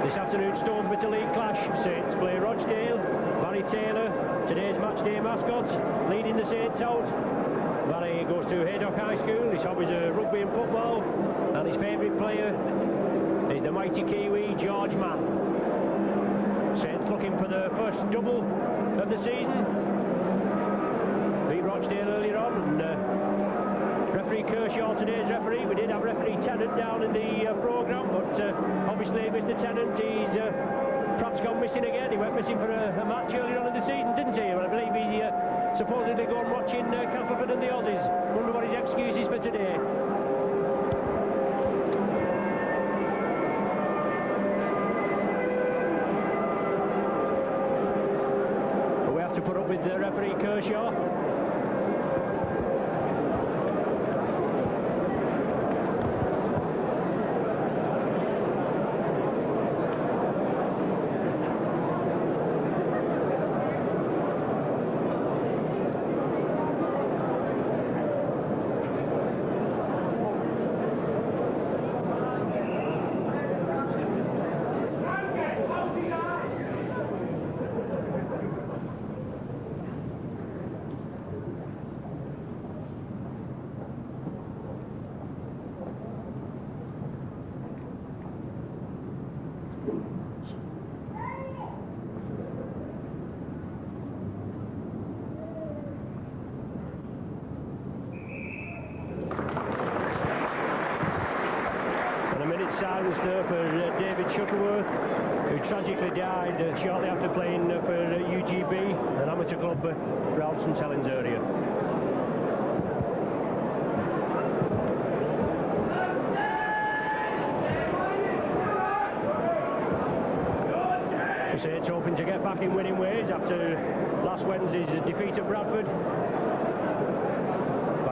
This afternoon's Stonesbitter League clash. Saints play Rochdale. Barry Taylor, today's match day mascot, leading the Saints out. Barry goes to Haydock High School. His hobbies are rugby and football, and his favourite player is the mighty Kiwi George Mann. Saints looking for the first double of the season. Beat Rochdale earlier on, and referee Kershaw, today's referee. We did have referee Tennant down in the programme, but obviously Mr. Tennant, he's perhaps gone missing again. He went missing for a match earlier on in the season, didn't he? Well, I believe he supposedly gone watching Castleford and the Aussies. Wonder what his excuse is for today. But we have to put up with referee Kershaw. Silence there for David Shuttleworth, who tragically died shortly after playing for UGB, an amateur club around St Helens area. The Saints hoping to get back in winning ways after last Wednesday's defeat at Bradford.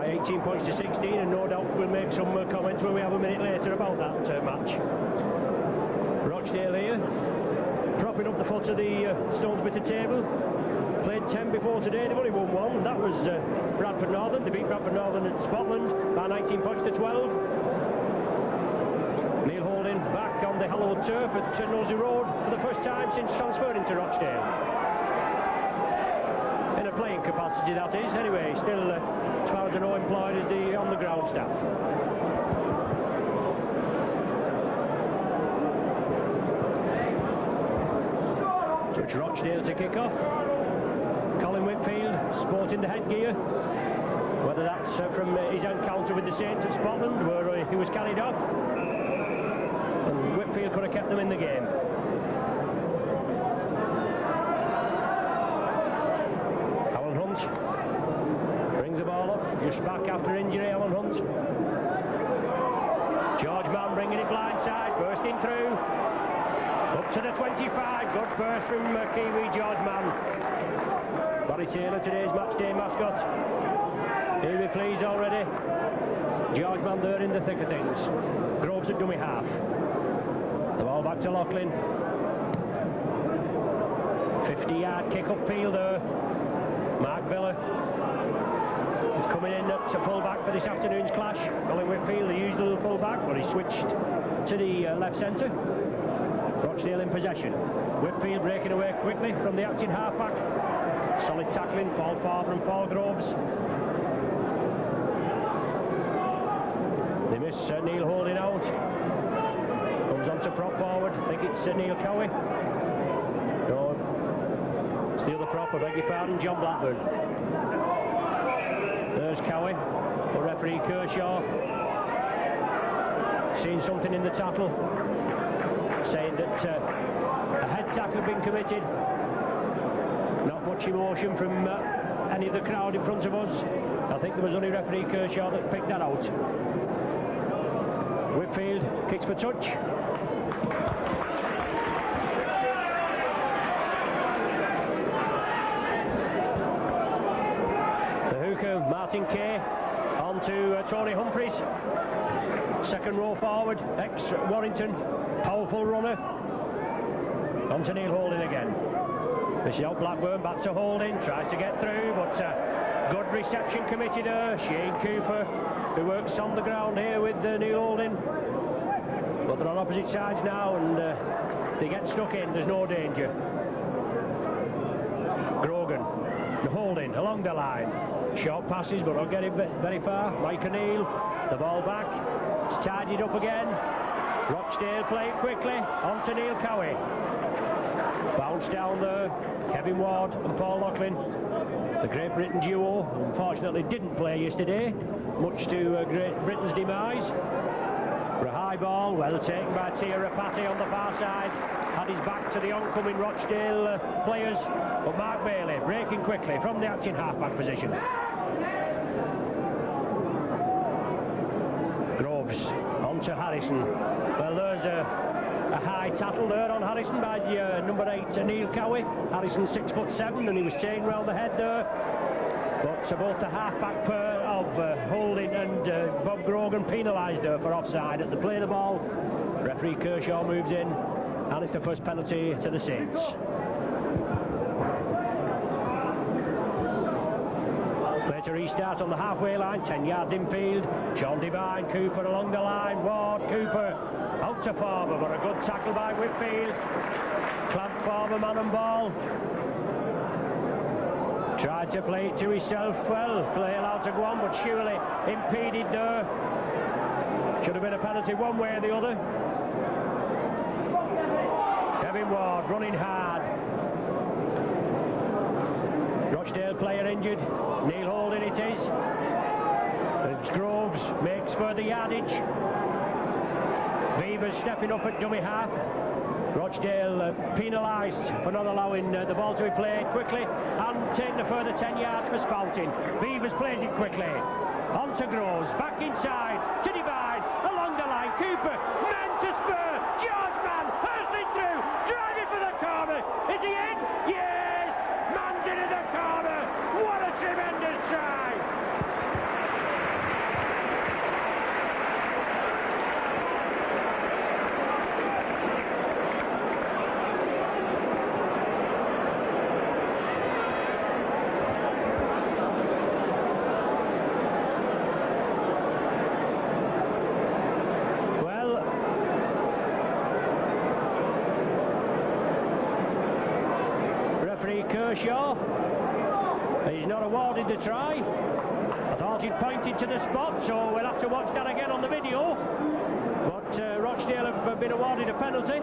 18 points to 16, and no doubt we'll make some comments when we have a minute later about that match. Rochdale here, propping up the foot of the Stonesbitter table. Played 10 before today, they've only won one. That was Bradford Northern. They beat Bradford Northern at Scotland by 19 points to 12. Neil Holding back on the hallowed turf at Nosey Road for the first time since transferring to Rochdale. In a playing capacity, that is. Anyway, still as far as I know, employed as the on-the-ground staff. Touch Rochdale to kick off. Colin Whitfield sporting the headgear. Whether that's from his encounter with the Saints at Scotland, where he was carried off, and Whitfield could have kept them in the game. Alan Hunt brings the ball up, just back after injury, Alan Hunt. George Mann bringing it blindside, bursting through. Up to the 25, good burst from Kiwi George Mann. Barry Taylor, today's match day mascot. He'll be pleased already. George Mann there in the thick of things. Groves at dummy half. The ball back to Loughlin. 50-yard kick upfield there. Mark Villa is coming in at full-back for this afternoon's clash. Colin Whitfield, the usual full-back, but he switched to the left centre. Rochdale in possession. Whitfield breaking away quickly from the acting half-back. Solid tackling, Paul Farber and Paul Groves. They miss Neil Holding out. Comes on to prop forward. I think it's Neil Cowie. No, it's the other prop, I beg your pardon, John Blackburn. There's Cowie, the referee Kershaw. Seen something in the tackle, saying that a head tackle had been committed. Not much emotion from any of the crowd in front of us. I think there was only referee Kershaw that picked that out. Whitfield kicks for touch. The hooker, Martin Kay, on to Tony Humphreys. Second row forward, ex-Warrington, powerful runner. On to Neil Holding again. This is out Blackburn, back to Holding, tries to get through, but good reception committed there. Shane Cooper, who works on the ground here with Neil Holding. But they're on opposite sides now, and they get stuck in, there's no danger. Grogan, the holding along the line. Short passes, but not getting very far. Mike O'Neill, the ball back. It's tidied up again. Rochdale play it quickly. On to Neil Cowie. Bounce down there. Kevin Ward and Paul Loughlin. The Great Britain duo, unfortunately didn't play yesterday, much to Great Britain's demise. For a high ball, well taken by Tia Rapati on the far side. Had his back to the oncoming Rochdale players, but Mark Bailey breaking quickly from the acting half-back position. Groves on to Harrison. Well, there's a high tackle there on Harrison by number 8 Neil Cowie. Harrison 6'7", and he was taken round the head there. But both the half-back pair of Holding and Bob Grogan penalised there for offside at the play of the ball. Referee Kershaw moves in, and it's the first penalty to the Saints. Play to restart on the halfway line, 10 yards infield. Sean Devine, Cooper along the line. Ward, Cooper out to Farmer, but a good tackle by Whitfield. Clamped Farmer, man and ball. Tried to play it to himself. Well, play allowed to go on, but surely impeded there. Should have been a penalty one way or the other. Kevin Ward running hard. Rochdale player injured. Neil Holding it is. As Groves makes further yardage. Beavers stepping up at dummy half. Rochdale penalised for not allowing the ball to be played quickly and taking a further 10 yards for spouting. Beavers plays it quickly. On to Groves, back inside to Divine, along the line. Cooper, man to spur. George Mann hurtling through, driving for the corner. Is he in? Yes! Mann's into the corner. What a tremendous try! Kershaw, he's not awarded the try. I thought he'd pointed to the spot, so we'll have to watch that again on the video. But Rochdale have been awarded a penalty.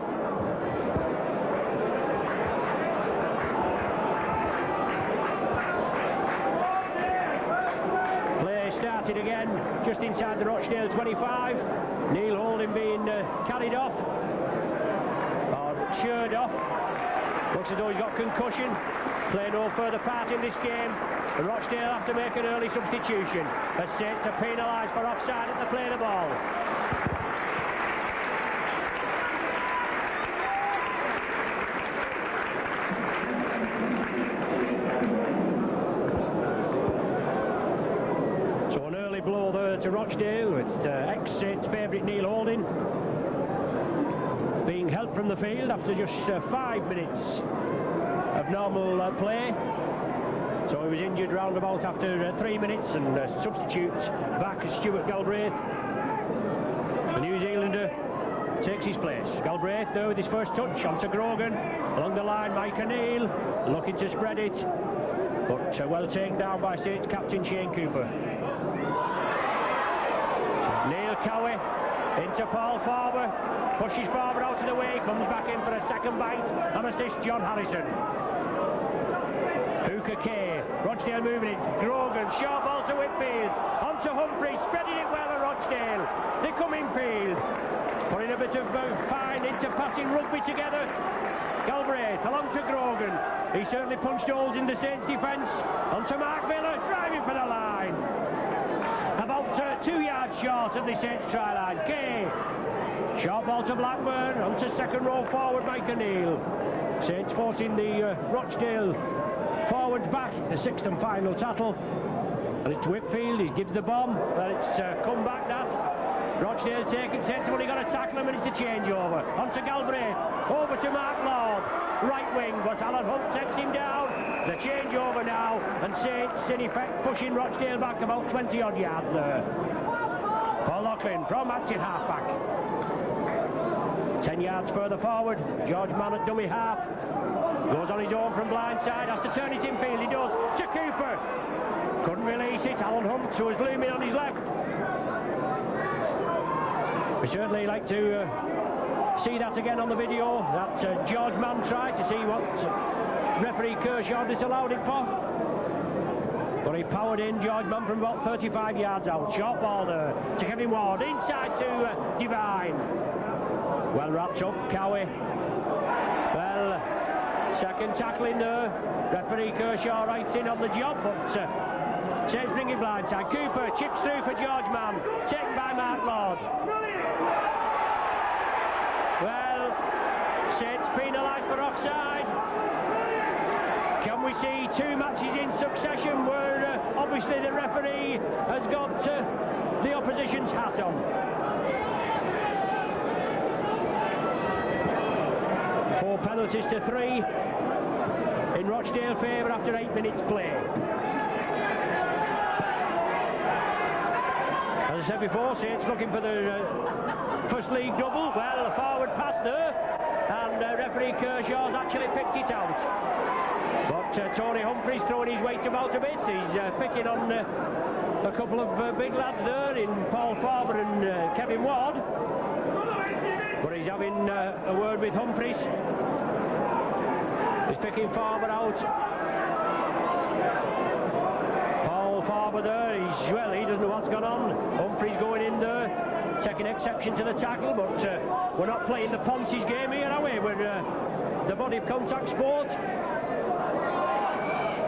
Play started again just inside the Rochdale 25. Neil Holding being carried off, or sheared off. Looks as though he's got concussion. Play no further part in this game. Rochdale have to make an early substitution. As Saints are penalised for offside at the play of the ball. So an early blow there to Rochdale with ex-Saints favourite Neil Holding being helped from the field after just 5 minutes of normal play. So he was injured round about after 3 minutes, and substitutes back as Stuart Galbraith. The New Zealander takes his place. Galbraith there with his first touch onto Grogan. Along the line, Mike O'Neill looking to spread it, but well taken down by Saints captain Shane Cooper. Neil Cowie into Paul Farber, pushes Farber out of the way, comes back in for a second bite and assists John Harrison. Hooker Kay, Rochdale moving it, Grogan, short ball to Whitfield, on to Humphrey, spreading it well at Rochdale. They come in field, putting a bit of fine into passing rugby together. Galbraith along to Grogan, he certainly punched holes in the Saints defence. On to Mark Miller, driving for the line. About 2 yards short of the Saints try line. Kay, short ball to Blackburn, on to second row forward Mike O'Neill. Saints forcing the Rochdale forwards back. It's the 6th and final tackle, and it's Whitfield. He gives the bomb, but it's come back that. Rochdale taking Saints, but he got to tackle him, and it's a changeover. On to Galbraith, over to Mark Lord, right wing, but Alan Hunt takes him down. The changeover now, and Saints in effect pushing Rochdale back about 20 odd yards there. Paul Loughlin from acting halfback. 10 yards further forward, George Mann at dummy half. Goes on his own from blindside, has to turn it infield, he does, to Cooper. Couldn't release it, Alan Hunt, who was looming on his left. We certainly like to see that again on the video, that George Mann tried to see what referee Kershaw disallowed it for. But he powered in, George Mann, from about 35 yards out. Short ball there to Kevin Ward, inside to Divine. Well wrapped up, Cowie. Well, second tackling there. Referee Kershaw right in on the job, but Saints bring it blindside. Cooper chips through for George Mann, taken by Mark Lord. Well, Saints penalised for offside. Can we see two matches in succession where obviously the referee has got the opposition's hat on? 4 penalties to 3 in Rochdale favour after 8 minutes play. As I said before, Saints looking for the first league double. Well, a forward pass there, and referee Kershaw's actually picked it out. But Tony Humphries throwing his weight about a bit. He's picking on a couple of big lads there in Paul Farber and Kevin Ward. But he's having a word with Humphries. He's picking Farber out. Paul Farber there, he doesn't know what's gone on. Humphries going in there, taking exception to the tackle, but we're not playing the Ponce's game here, are we? We're the body of contact sport.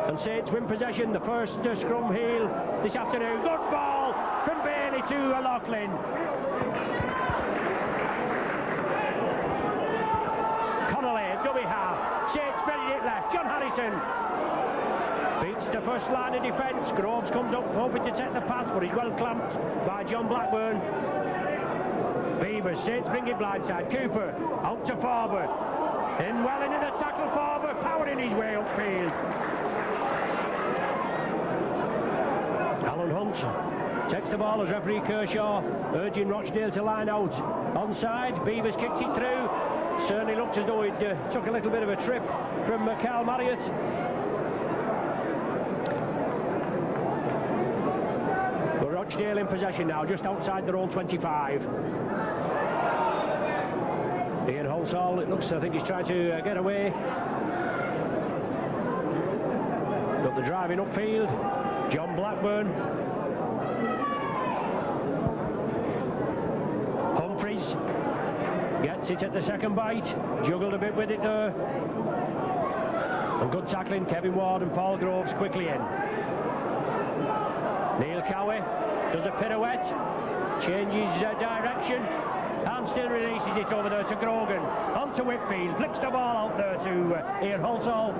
And Saints win possession, the first scrum heel this afternoon. Good ball from Bailey to Laughlin. Connolly, dummy half. Saints spreading it left. John Harrison beats the first line of defence. Groves comes up hoping to take the pass, but he's well clamped by John Blackburn. Beavers, Saints bring it blindside. Cooper out to Farber. In well into the tackle, Farber powering his way upfield. Alan Hunt takes the ball as referee Kershaw urging Rochdale to line out. Onside, Beavers kicked it through. Certainly looks as though he took a little bit of a trip from Carl Marriott. But Rochdale in possession now, just outside their own 25. Ian Halsall, it looks, I think he's trying to get away. Got the driving upfield. John Blackburn. Humphries gets it at the second bite. Juggled a bit with it there. And good tackling, Kevin Ward and Paul Groves quickly in. Neil Cowie does a pirouette. Changes direction. And still releases it over there to Grogan. On to Whitfield. Flicks the ball out there to Ian Halsall.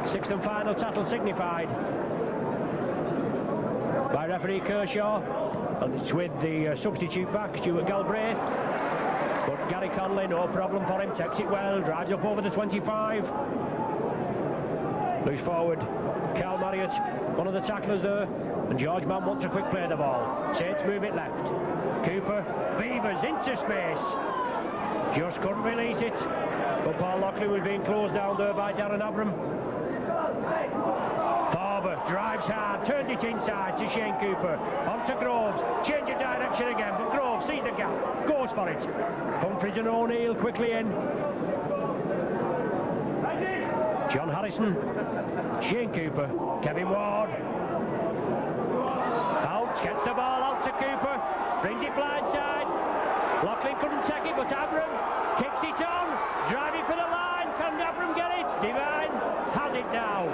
Sixth and final tackle signified by referee Kershaw, and it's with the substitute back, Stuart Galbraith. But Gary Conley, no problem for him, takes it well, drives up over the 25. Loose forward, Carl Marriott, one of the tacklers there, and George Mann wants a quick play of the ball. Saints move it left. Cooper, Beavers into space. Just couldn't release it. But Paul Lockley was being closed down there by Darren Abram. Farber drives hard, turns it inside to Shane Cooper. On to Groves, change of direction again, but Groves sees the gap, goes for it. Humphries and O'Neill quickly in. John Harrison, Shane Cooper, Kevin Ward. Out, gets the ball out to Cooper, brings it blindside. Laughlin couldn't take it, but Abram kicks it on, driving for the line. Can Abram get it? Divine has it now.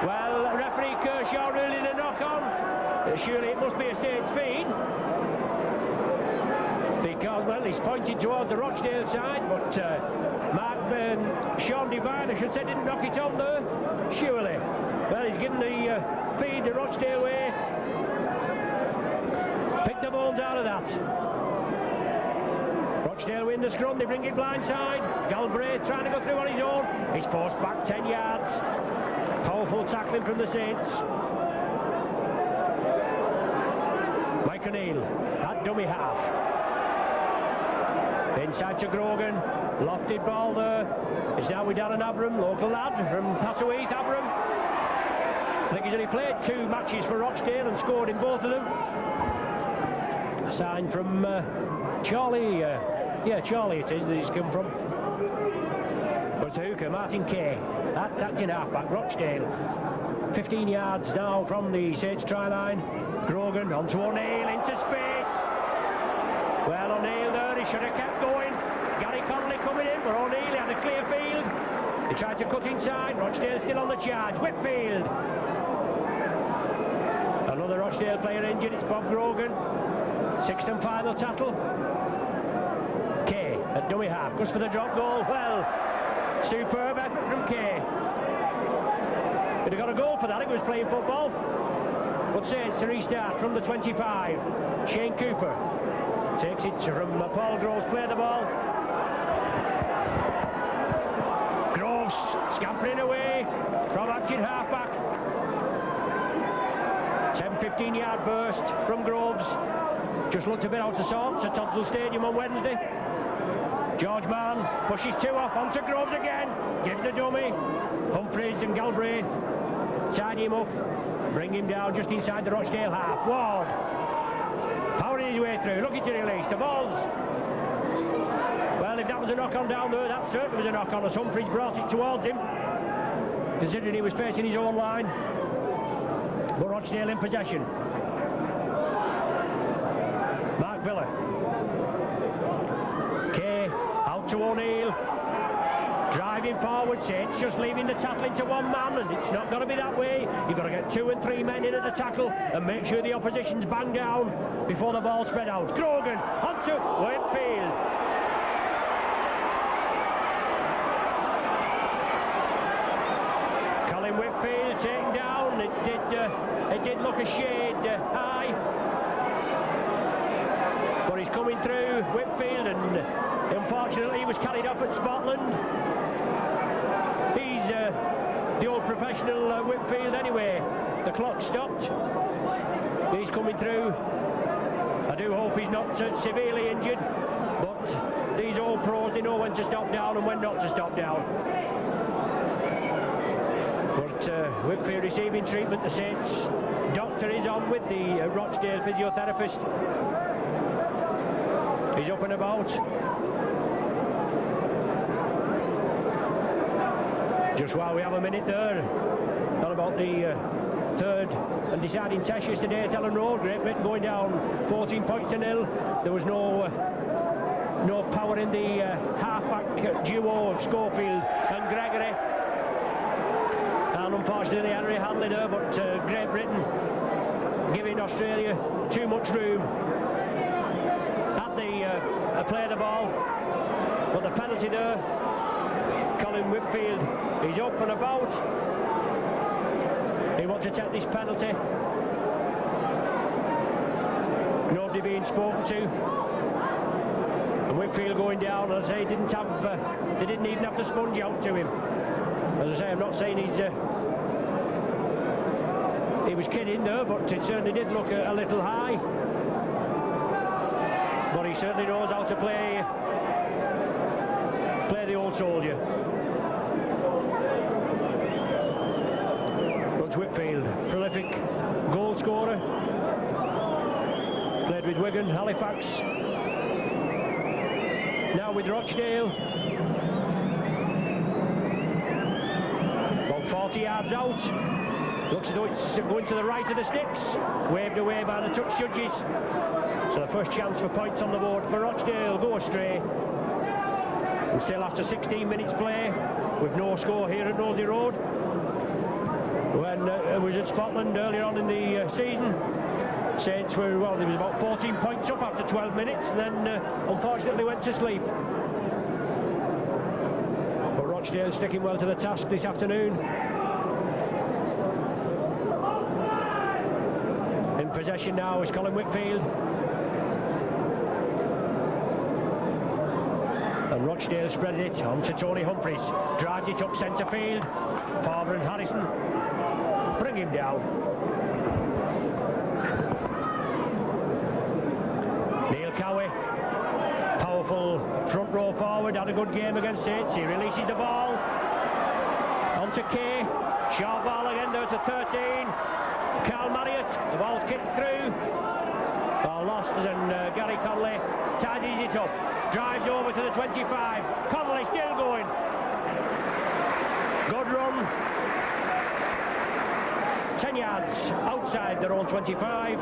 Well, referee Kershaw ruling a knock-on. Surely it must be a Saints feed. Because, well, he's pointed towards the Rochdale side, but Sean Divine, I should say, didn't knock it on there. Surely. Well, he's given the feed the Rochdale way. Pick the balls out of that. Rochdale win the scrum, they bring it blindside. Galbraith trying to go through on his own. He's forced back 10 yards. Powerful tackling from the Saints. Mike O'Neill at dummy half. inside to Grogan. Lofted ball there. It's now with Darren Abram, local lad from Passoeath. Abram, I think he's only played 2 matches for Rochdale and scored in both of them. A sign from Charlie. Yeah, Charlie it is that he's come from. But the hooker, Martin Kay, attacked in half-back, Rochdale. 15 yards now from the Saints try line. Grogan onto O'Neill, into space. Well, O'Neill there, he should have kept going. Gary Connolly coming in, but O'Neill had a clear field. He tried to cut inside, Rochdale still on the charge. Whitfield. Another Rochdale player injured, it's Bob Grogan. 6th and final tackle. Kay at dummy half, goes for the drop goal. Well, superb effort from Kay. He'd have got a goal for that if he was playing football. But Saints to restart from the 25. Shane Cooper takes it from Paul Groves, play the ball. Groves scampering away from acting half-back. 10-15 yard burst from Groves. Just looked a bit out of sorts at Tonsell Stadium on Wednesday. George Mann pushes 2 off onto Groves again. Gives the dummy. Humphreys and Galbraith tidy him up. Bring him down just inside the Rochdale half. Ward powering his way through, looking to release. The ball's... Well, if that was a knock-on down there, that certainly was a knock-on as Humphreys brought it towards him, considering he was facing his own line. But Rochdale in possession. Mark Villa. Kay out to O'Neill. Driving forward, Saints just leaving the tackle into one man, and it's not going to be that way. You've got to get 2 and 3 men in at the tackle and make sure the opposition's bang down before the ball spread out. Grogan onto Whitfield. Colin Whitfield taken down. It did look a shade high, but he's coming through, Whitfield, and unfortunately he was carried off at Scotland. He's the old professional Whitfield anyway. The clock stopped. He's coming through. I do hope he's not severely injured, but these old pros, they know when to stop down and when not to stop down. But Whitfield receiving treatment. The Saints doctor is on with the Rochdale physiotherapist. He's up and about. Just while we have a minute there, not about the third and deciding test yesterday at Ellen Road. Great Britain going down 14 points to 0. There was no power in the half-back duo of Schofield and Gregory. And unfortunately Henry Hanley there, but Great Britain giving Australia too much room at the play of the ball. But the penalty there, Colin Whitfield, he's up and about. He wants to take this penalty. Nobody being spoken to. And Whitfield going down, as I say, they didn't even have to sponge out to him. As I say, I'm not saying he was kidding there, but it certainly did look a little high. But he certainly knows how to play the old soldier. But Whitfield, prolific goal scorer. Played with Wigan, Halifax. Now with Rochdale. About 40 yards out. Looks as though it's going to the right of the sticks. Waved away by the touch judges. So the first chance for points on the board for Rochdale go astray. And still after 16 minutes play, with no score here at Nosey Road. When it was at Scotland earlier on in the season, Saints were, well, there was about 14 points up after 12 minutes, and then unfortunately went to sleep. But Rochdale sticking well to the task this afternoon. In possession now is Colin Whitfield. And Rochdale spread it on to Tony Humphreys. Drives it up centre field. Farmer and Harrison bring him down. Neil Cowie, powerful front row forward, had a good game against Saints. He releases the ball on to Kay. Short ball again there to 13. Carl Marriott, the ball's kicked through. Ball lost, and Gary Conley tidies it up. Drives over to the 25. Conley still going. Good run. 10 yards outside their own 25.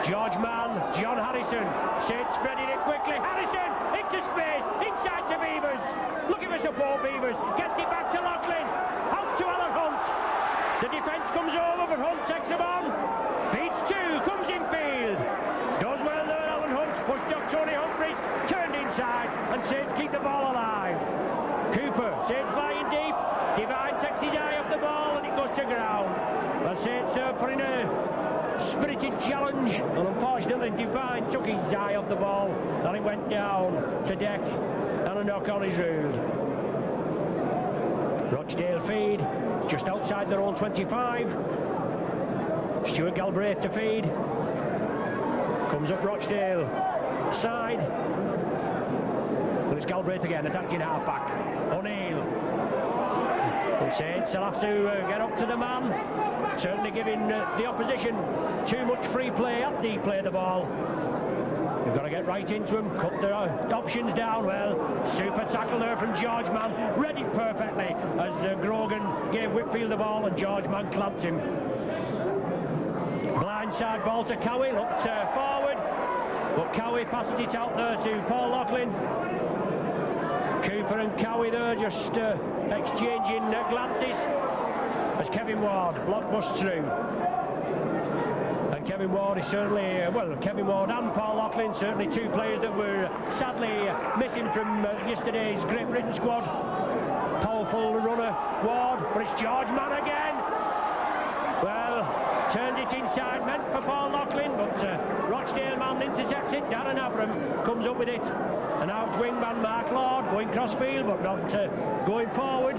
George Mann, John Harrison. Saints spreading it quickly. Harrison into space, inside to Beavers. Looking for support, Beavers. Gets it back to Loughlin. Out to Alan Hunt. The defence comes over, but Hunt takes him on. Beats two, comes in field. Does well there, Alan Hunt. Pushed up Tony Humphries. Turned inside, and Saints keep the ball alive. Cooper, Saints lying deep. Devine takes his eye off the ball, and it goes to ground. The Saints put in a spirited challenge, and unfortunately Devine took his eye off the ball, and it went down to deck, and a knock on his ruled. Rochdale feed, just outside their own 25. Stuart Galbraith to feed. Comes up Rochdale side. Well, it's Galbraith again, attacking half-back. O'Neill. The Saints will have to get up to the man. Certainly giving the opposition too much free play at the play the ball. You've got to get right into him, cut the options down. Well, super tackle there from George Mann. Read it perfectly as Grogan gave Whitfield the ball, and George Mann clamped him. Blindside ball to Cowie, looked forward, but Cowie passes it out there to Paul Loughlin. Cooper and Cowie there just exchanging glances as Kevin Ward blockbusts through. And Kevin Ward is certainly, Kevin Ward and Paul Loughlin, certainly two players that were sadly missing from yesterday's Great Britain squad. Powerful runner, Ward, but it's George Mann again. Well, turns it inside, meant for Paul Loughlin, but Rochdale man intercepts it. Darren Abram comes up with it. And now it's wingman Mark Lord going crossfield, but not going forward.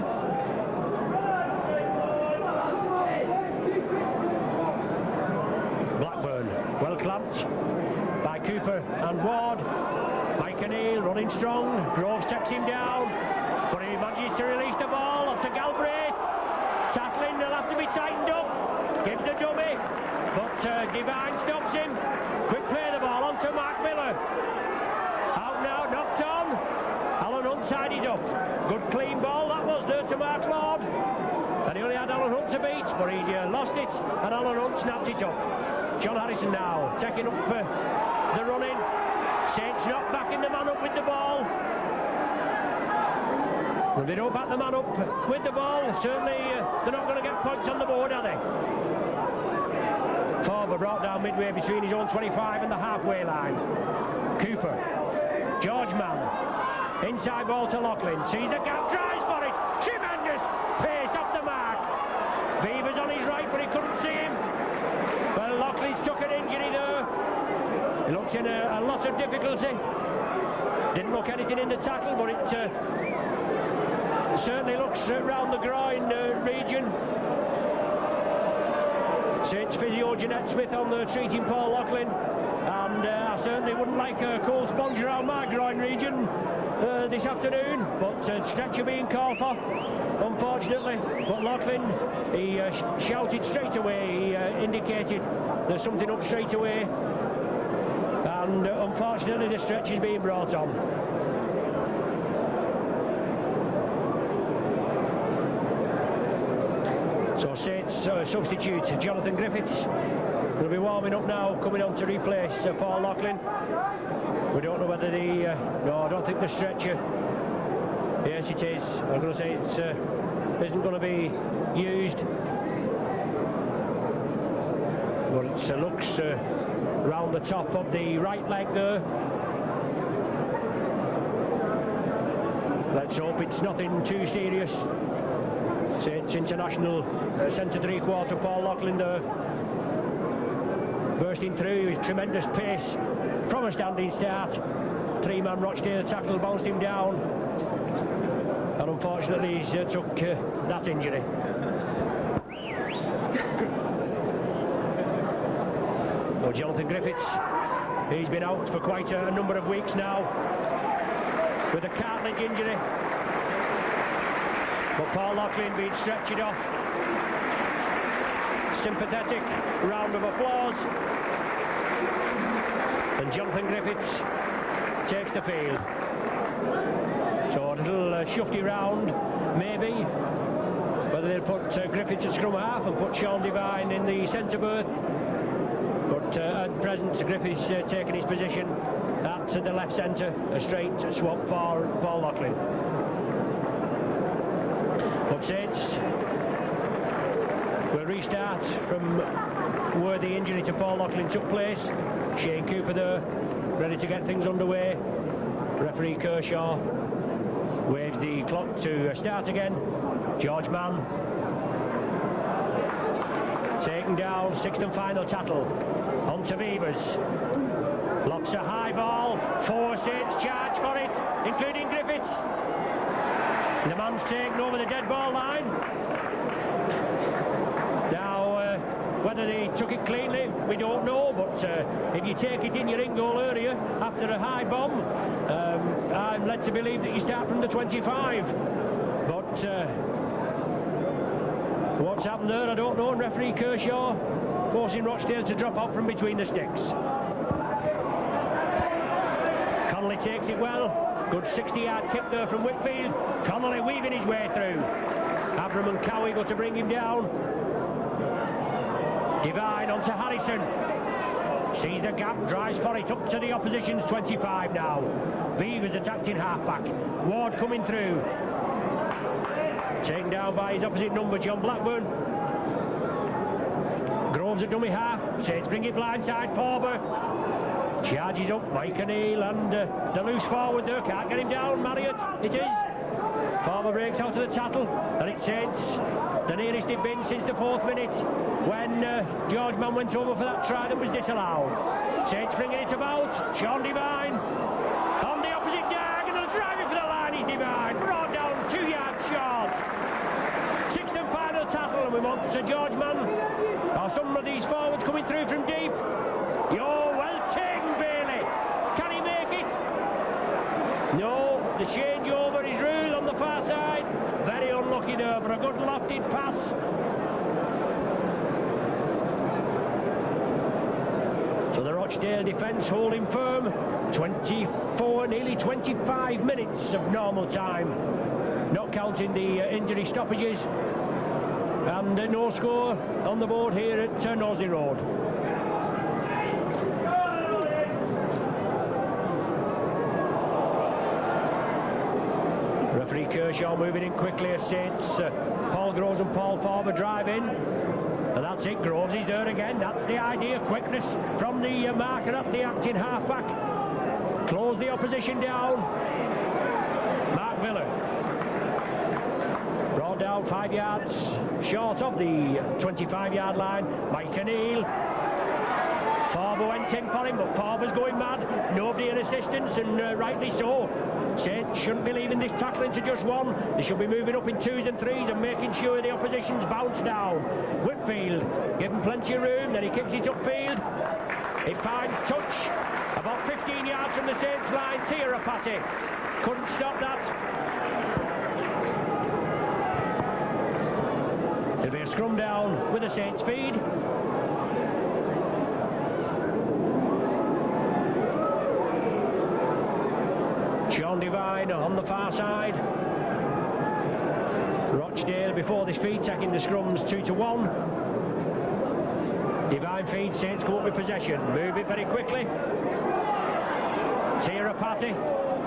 Blackburn, well clamped by Cooper and Ward. Mike O'Neill running strong. Groves takes him down, but he manages to release the ball onto Galbraith. Tackling, they'll have to be tightened up. Gives the dummy, but Devine stops him. Quick play the ball onto Mark Miller. Out now, knocked on. Alan Hunt tidied up. Good clean ball that was there to Mark Lord. And he only had Alan Hunt to beat, but he lost it, and Alan Hunt snapped it up. John Harrison now taking up the running. Saints not backing the man up with the ball. If they don't back the man up with the ball, certainly they're not going to get points on the board, are they? Forward brought down midway between his own 25 and the halfway line. Cooper, George Mann, inside ball to Loughlin, sees the gap, tries for it, tremendous pace off the mark. Beavers on his right, but he couldn't see him. Well, Loughlin's took an injury there. He looks in a lot of difficulty. Didn't look anything in the tackle, but it certainly looks around the groin region. Saints physio Jeanette Smith on there treating Paul Loughlin, and I certainly wouldn't like a cold sponge around my groin region this afternoon, but stretcher being called for, unfortunately. But Loughlin, he shouted straight away, he indicated there's something up straight away, and unfortunately the stretch is being brought on. So Saints substitute Jonathan Griffiths will be warming up now, coming on to replace Paul Loughlin. We don't know whether no, I don't think the stretcher, yes it is, I'm going to say it isn't going to be used, but it looks round the top of the right leg there. Let's hope it's nothing too serious. Saints international centre three-quarter Paul Loughlin there, bursting through his tremendous pace from a standing start. Three-man Rochdale tackle bounced him down, and unfortunately he's took that injury. Well, Jonathan Griffiths, he's been out for quite a number of weeks now. with a cartilage injury. But Paul Loughlin being stretched off. Sympathetic round of applause. And Jonathan Griffiths takes the field. So a little shufty round, maybe. Whether they'll put Griffiths at scrum half and put Sean Devine in the centre berth. But at present, Griffiths taking his position at the left centre, a straight swap for Paul Loughlin. But Saints will restart from where the injury to Paul Loughlin took place. Shane Cooper there, ready to get things underway. Referee Kershaw waves the clock to start again. George Mann taken down, sixth and final tattle. On to Beavers. Locks a high ball. 4 Saints charge for it, including Griffiths. The man's taken over the dead ball line. Now, whether they took it cleanly, we don't know, but if you take it in your in-goal area after a high bomb, I'm led to believe that you start from the 25. But what's happened there, I don't know, and referee Kershaw forcing Rochdale to drop out from between the sticks. Connolly takes it well. Good 60-yard kick there from Whitfield. Connolly weaving his way through. Abram and Cowie go to bring him down. Devine onto Harrison. Sees the gap, drives for it up to the opposition's 25 now. Beavers attacked in half-back. Ward coming through. Taken down by his opposite number, John Blackburn. Groves at dummy half. Saints bring it blindside. Forber charges up. Mike O'Neill and the loose forward there. Can't get him down. Marriott, it is. Forber breaks out of the tattle. And it's Saints. The nearest they've been since the 4th minute when George Mann went over for that try that was disallowed. Saints bringing it about. Sean Devine on the opposite diagonal. Driving for the line is Devine. Brought down 2 yards short. Sixth and final tackle, and we want Sir George Mann or some of these forwards coming through from deep. You're well taken, Bailey. Can he make it? No, the changeover is ruled on the far side. Very unlucky there, but a good lofted pass. So the Rochdale defence holding firm. 24, nearly 25 minutes of normal time. Not counting the injury stoppages. And no score on the board here at Nosey Road. Referee Kershaw moving in quickly as Saints. Paul Groves and Paul Forber drive in. And that's it, Groves is there again. That's the idea, quickness from the marker at the acting half-back. Close the opposition down. Mark Miller. Brought down 5 yards short of the 25-yard line. Mike O'Neill. Forber went in for him, but Forber's going mad. Nobody in assistance, and rightly so. Saints shouldn't be leaving this tackling to just one. They should be moving up in 2s and 3s and making sure the opposition's bounced down. Whitfield given plenty of room, then he kicks it upfield. It finds touch about 15 yards from the Saints line. Tiarapati couldn't stop that. There'll be a scrum down with the Saints feed. Sean Devine on the far side. Rochdale before this feed taking the scrums 2-1. Devine feed, Saints go up with possession. Move it very quickly. Tiarapati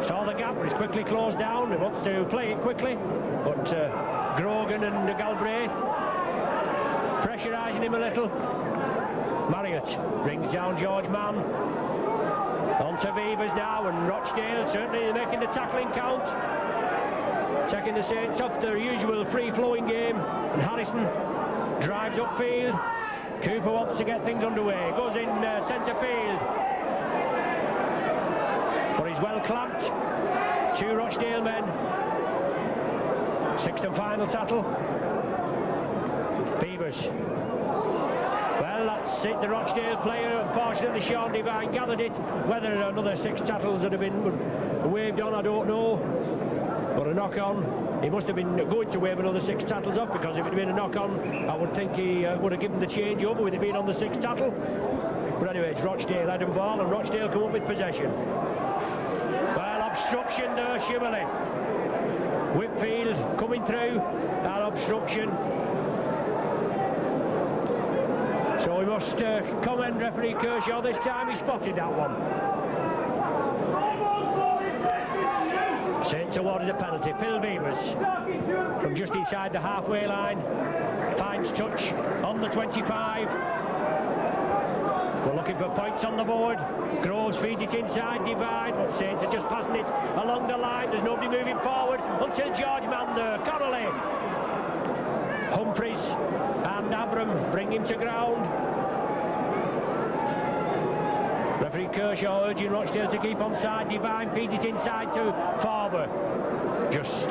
saw the gap, but it's quickly closed down. He wants to play it quickly, but Grogan and Galbraith pressurising him a little. Marriott brings down George Mann. On to Beavers now, and Rochdale certainly making the tackling count. Taking the Saints off their usual free-flowing game. And Harrison drives upfield. Cooper wants to get things underway. Goes in centre field. But he's well clamped. 2 Rochdale men. Sixth and final tattle. Beavers. Well, that's it, the Rochdale player. Unfortunately, Sean Devine gathered it. Whether another 6 tackles that have been waved on, I don't know. But a knock-on, he must have been going to wave another 6 tackles off, because if it had been a knock-on, I would think he would have given the change over with it being on the 6th tackle. But anyway, it's Rochdale head and ball, and Rochdale come up with possession. Well, obstruction there, Shimmerley. Whitfield coming through, that obstruction. So we must comment referee Kershaw this time, he spotted that one. Saints awarded a penalty. Phil Beavers from just inside the halfway line finds touch on the 25. We're looking for points on the board. Groves feeds it inside, Divine, but Saints are just passing it along the line. There's nobody moving forward until George Mann there. Connolly, Humphreys and Abram bring him to ground. Referee Kershaw urging Rochdale to keep on side. Divine feeds it inside to Farber. Just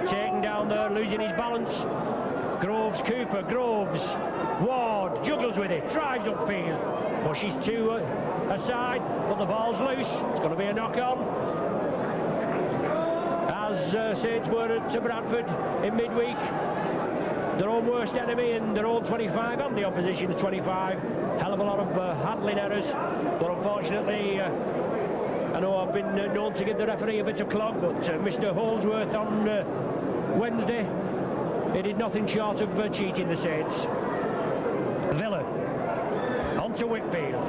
taken down there, losing his balance. Groves, Cooper, Groves, Ward juggles with it, drives upfield, pushes to aside, but the ball's loose. It's going to be a knock-on. As Saints were to Bradford in midweek, their own worst enemy in their own 25 and the opposition's 25. Hell of a lot of handling errors, but unfortunately, I know I've been known to give the referee a bit of clog, but Mr. Holdsworth on Wednesday, he did nothing short of cheating the Saints. Villa onto Whitfield.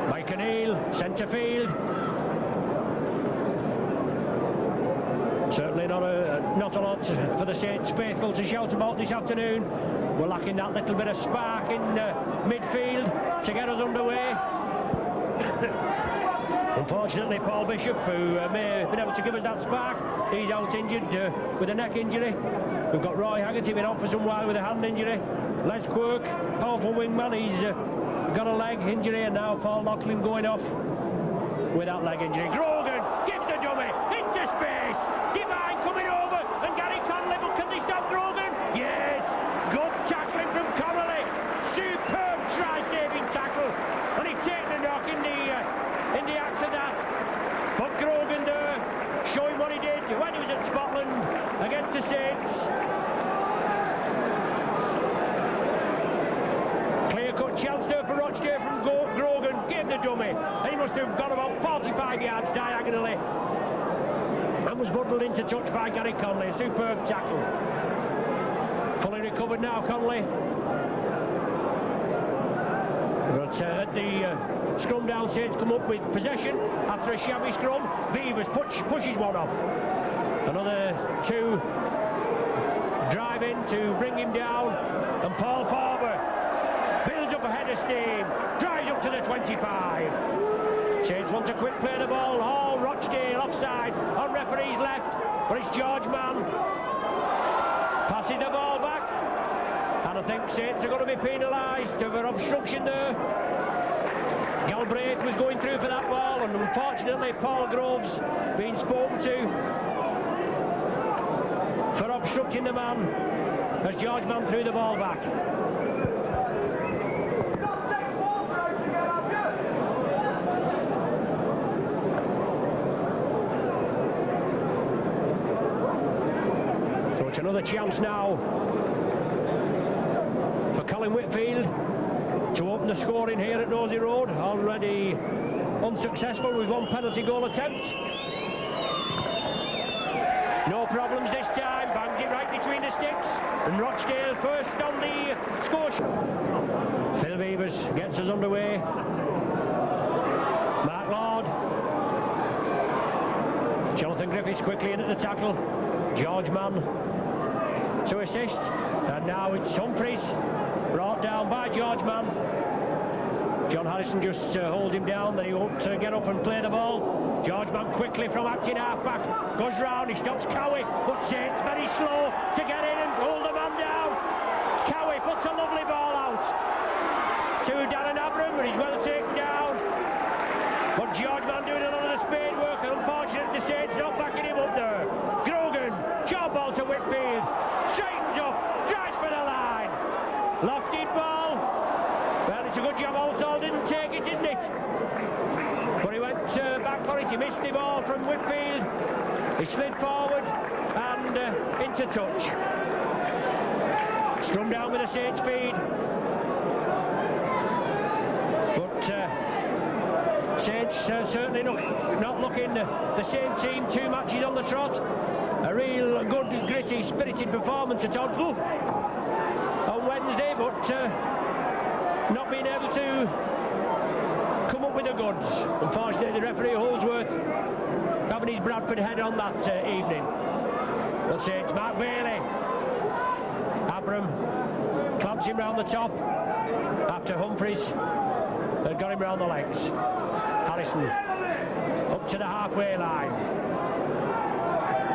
Mike O'Neill, centre field. Certainly not a lot for the Saints faithful to shout about this afternoon. We're lacking that little bit of spark in midfield to get us underway. Unfortunately, Paul Bishop, who may have been able to give us that spark, he's out injured with a neck injury. We've got Roy Haggerty been off for some while with a hand injury. Les Quirk, powerful wingman, he's got a leg injury, and now Paul Lachlan going off with that leg injury. Grogan gives the dummy into space. Divine coming over, and Gary Conley, but can they stop Grogan? Yes, good tackling from Connolly. Superb try-saving tackle, and he's taken a knock in the act of that. But Grogan there, showing what he did when he was at Scotland against the Saints. Clear-cut chance there for Rochdale from Grogan, gave the dummy, and he must have gone about 45 yards diagonally and was bundled into touch by Gary Conley. A superb tackle. Fully recovered now, Conley. But at the scrum down, Saints come up with possession after a shabby scrum. Beavers pushes one off. Another 2 drive in to bring him down, and Paul Farber builds up a head of steam, drives up to the 25. Saints want to quick play the ball. Oh, Rochdale offside on referee's left, but it's George Mann passing the ball back, and I think Saints are going to be penalised for obstruction there. Galbraith was going through for that ball, and unfortunately Paul Groves being spoken to for obstructing the man as George Mann threw the ball back. So it's another chance now for Colin Whitfield to open the scoring here at Nosey Road. Already unsuccessful with 1 penalty goal attempt. No problems this time, bangs it right between the sticks, and Rochdale first on the score sheet. Phil Beavers gets us underway. Mark Lord. Jonathan Griffiths quickly in at the tackle. George Mann to assist, and now it's Humphreys, brought down by George Mann. John Harrison just holds him down, then he won't get up and play the ball. George Mann quickly from acting half-back, goes round, he stops Cowie, but Saints very slow to get in and hold the man down. Cowie puts a lovely ball out to Darren Abram, but he's well taken down. But George Mann doing a lot of the spade work, and unfortunately the Saints not backing him up there. Grogan, short ball he missed the ball from Whitfield. He slid forward and into touch. Scrum down with the Saints feed. But Saints certainly not looking the same team 2 matches on the trot. A real good, gritty, spirited performance at Oddsall on Wednesday, but not being able to come up with the goods. Unfortunately, the referee Holdsworth having his Bradford head on that evening. But Saints, Mark Bailey. Abram clamps him round the top after Humphreys had got him round the legs. Harrison up to the halfway line.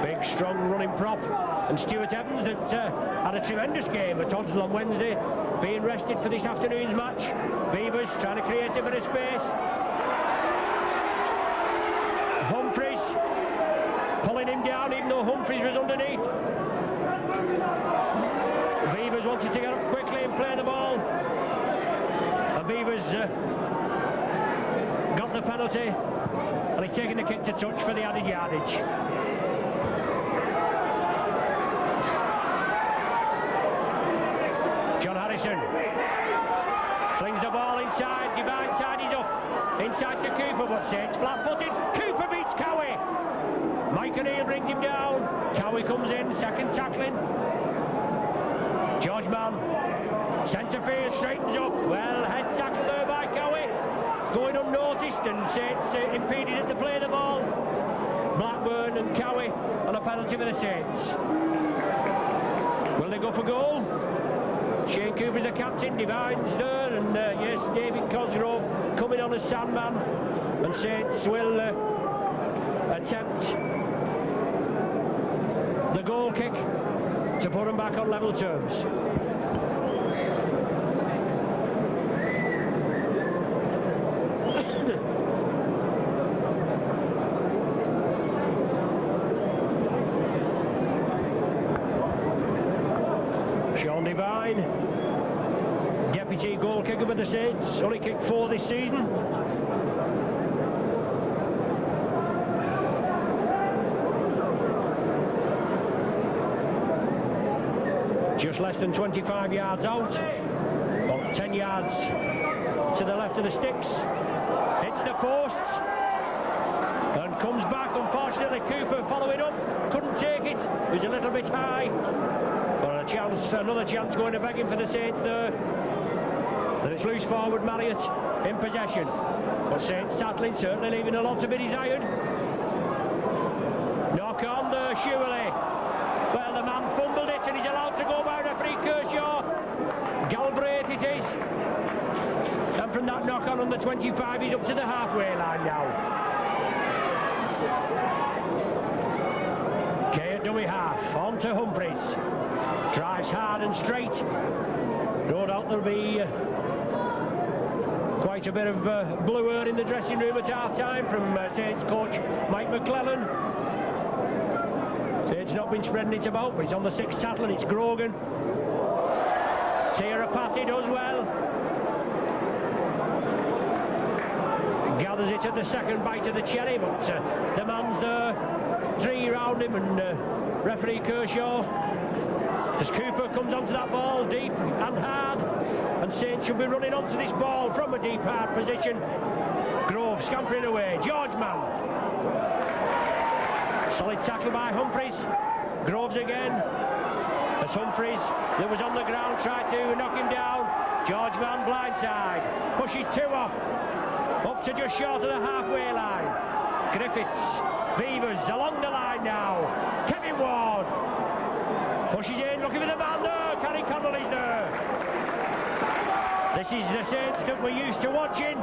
Big, strong running prop. And Stuart Evans that had a tremendous game at Oddsall on Wednesday, being rested for this afternoon's match. Beavers trying to create a bit of space. Humphreys pulling him down even though Humphreys was underneath. Beavers wanted to get up quickly and play the ball. And Beavers got the penalty, and he's taking the kick to touch for the added yardage. John Harrison flings the ball inside. Devine tidies up inside to Cooper, but Saints flat-footed. Cooper beats Cowie. Mike O'Neill brings him down. Cowie comes in, second tackling. George Mann, centre field, straightens up. Well, head tackle there by Cowie, going unnoticed, and Saints impeded it to play the ball. Blackburn and Cowie on a penalty for the Saints. Will they go for goal? Shane Cooper's the captain, Divine's there, and yes, David Cosgrove coming on as Sandman, and Saints will attempt the goal kick to put them back on level terms. Sean Devine, deputy goal kicker for the Saints, only kicked 4 this season. Just less than 25 yards out, about 10 yards to the left of the sticks. Hits the posts and comes back. Unfortunately, Cooper following up, couldn't take it. It was a little bit high. But a chance, another chance going to begging for the Saints there. And it's loose forward, Marriott in possession. But Saints tackling, certainly leaving a lot to be desired. Knock on there, surely. Well, the man fumbled it and he's allowed to go by referee Kershaw. Galbraith it is. And from that knock on the 25, he's up to the halfway line now. Kay at dummy half, on to Humphreys. Drives hard and straight. No doubt there'll be quite a bit of blue air in the dressing room at half-time from Saints coach Mike McClellan. Saints not been spreading it about, but it's on the 6th tackle and it's Grogan. Tierra Patty does well. Gathers it at the second bite of the cherry, but the man's there. 3 round him, and referee Kershaw, as Cooper comes onto that ball deep and hard, and Saints should be running onto this ball from a deep hard position. Grove scampering away. George Mann. Solid tackle by Humphreys. Groves again. As Humphreys, that was on the ground, tried to knock him down. George Mann blindside. Pushes 2 off. Up to just short of the halfway line. Griffiths. Beavers along the line now. Kevin Ward. Pushes in, looking for the man there. Carrie Connolly's there. This is the Saints that we're used to watching.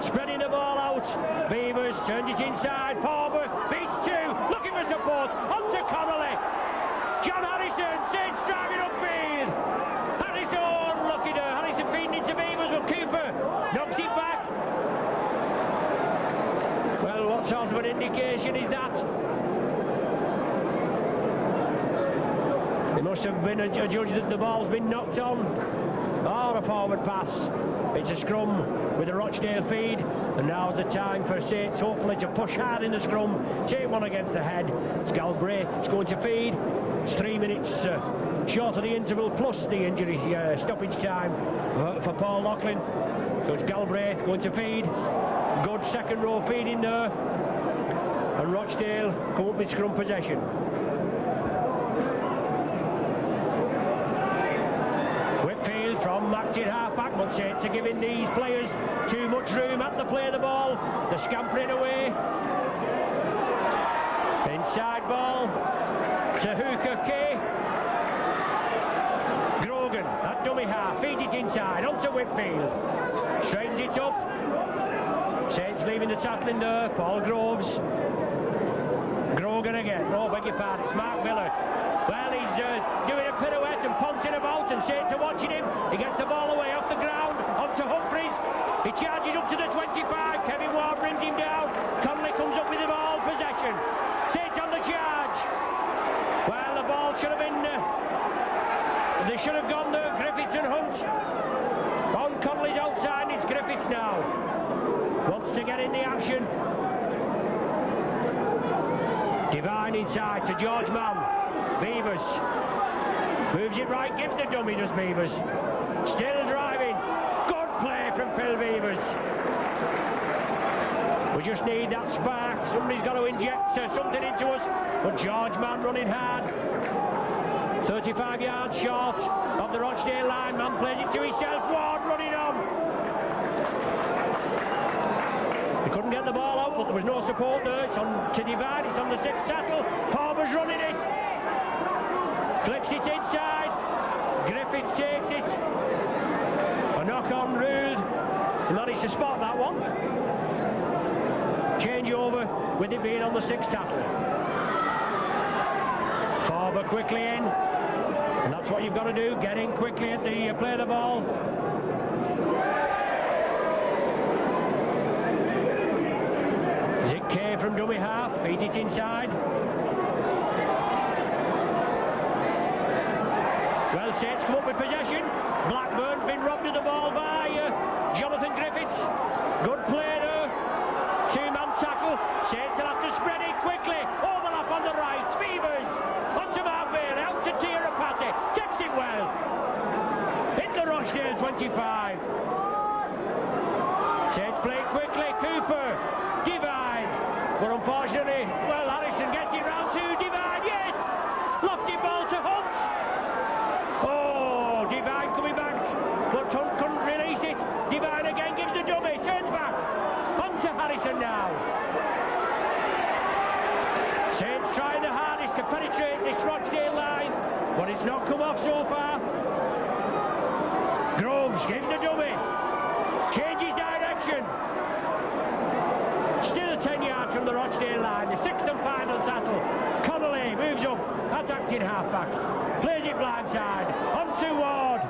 Spreading the ball out. Beavers turns it inside. Forward. Beats 2. Looking for support. On to Connolly. John Harrison. Saints driving upfield. Harrison looking there. Harrison feeding into Beavers, but Cooper knocks it back. Well, what sort of an indication is that? It must have been a judge that the ball's been knocked on. Or a forward pass. It's a scrum with the Rochdale feed, and now's the time for Saints hopefully to push hard in the scrum, take one against the head. It's Galbraith, it's going to feed. It's 3 minutes short of the interval plus the injury stoppage time for Paul Loughlin. So it's Galbraith going to feed. Good second row feed in there, and Rochdale come up with scrum possession. Whitfield from active half-back, but Saints are giving these players too much room at the play of the ball. They're scampering away. Inside ball to Hooker Kay. Grogan, that dummy half, feeds it inside, onto Whitfield. Straightens it up. Saints leaving the tackling there, Paul Groves. Grogan again, oh beg your pardon, it's Mark Miller. Well, he's doing a pirouette and pouncing about, and Saints are watching him. He gets the ball away off the ground, onto Humphreys. He charges up to the 25, Kevin Ward brings him down. Connolly comes up with the ball, possession. Saints on the charge. Well, the ball should have been... they should have gone there, Griffiths and Hunt. On Connolly's outside, it's Griffiths now. Wants to get in the action. Divine inside to George Mann. Beavers moves it right, gives the dummy, does Beavers. Still driving. Good play from Phil Beavers. We just need that spark. Somebody's got to inject something into us. But George Mann running hard. 35 yards short of the Rochdale line. Mann plays it to himself. Ward running on. He couldn't get the ball out, but there was no support there. It's on to Divine. It's on the 6th tackle. Palmer's running it. Flips it inside. Griffiths takes it. A knock-on ruled. He managed to spot that one. Change over with it being on the 6th tackle. Farber quickly in. And that's what you've got to do. Get in quickly at the play of the ball. Is it Kay from dummy half? Feeds it inside. Well, Saints come up with possession. Blackburn been robbed of the ball by Jonathan Griffiths. Good play there. Two-man tackle. Saints will have to spread it quickly. Overlap on the right. Beavers onto Mark Bailey. Out to Tirapati. Takes it well. Hit the Rochdale 25. Saints play quickly. Cooper. Divine. But unfortunately, well, Harrison gets it round to Divine. Yes! Lofty ball to Hunt. Oh, Divine coming back. But Hunt couldn't release it. Divine again gives the dummy. Turns back. On to Harrison now. Saints trying the hardest to penetrate this Rochdale line, but it's not come off so far. Groves gives the dummy. Changes direction. Still 10 yards from the Rochdale line. The 6th and final tackle. Connolly moves up. That's acting halfback. Plays it blindside. On to Ward.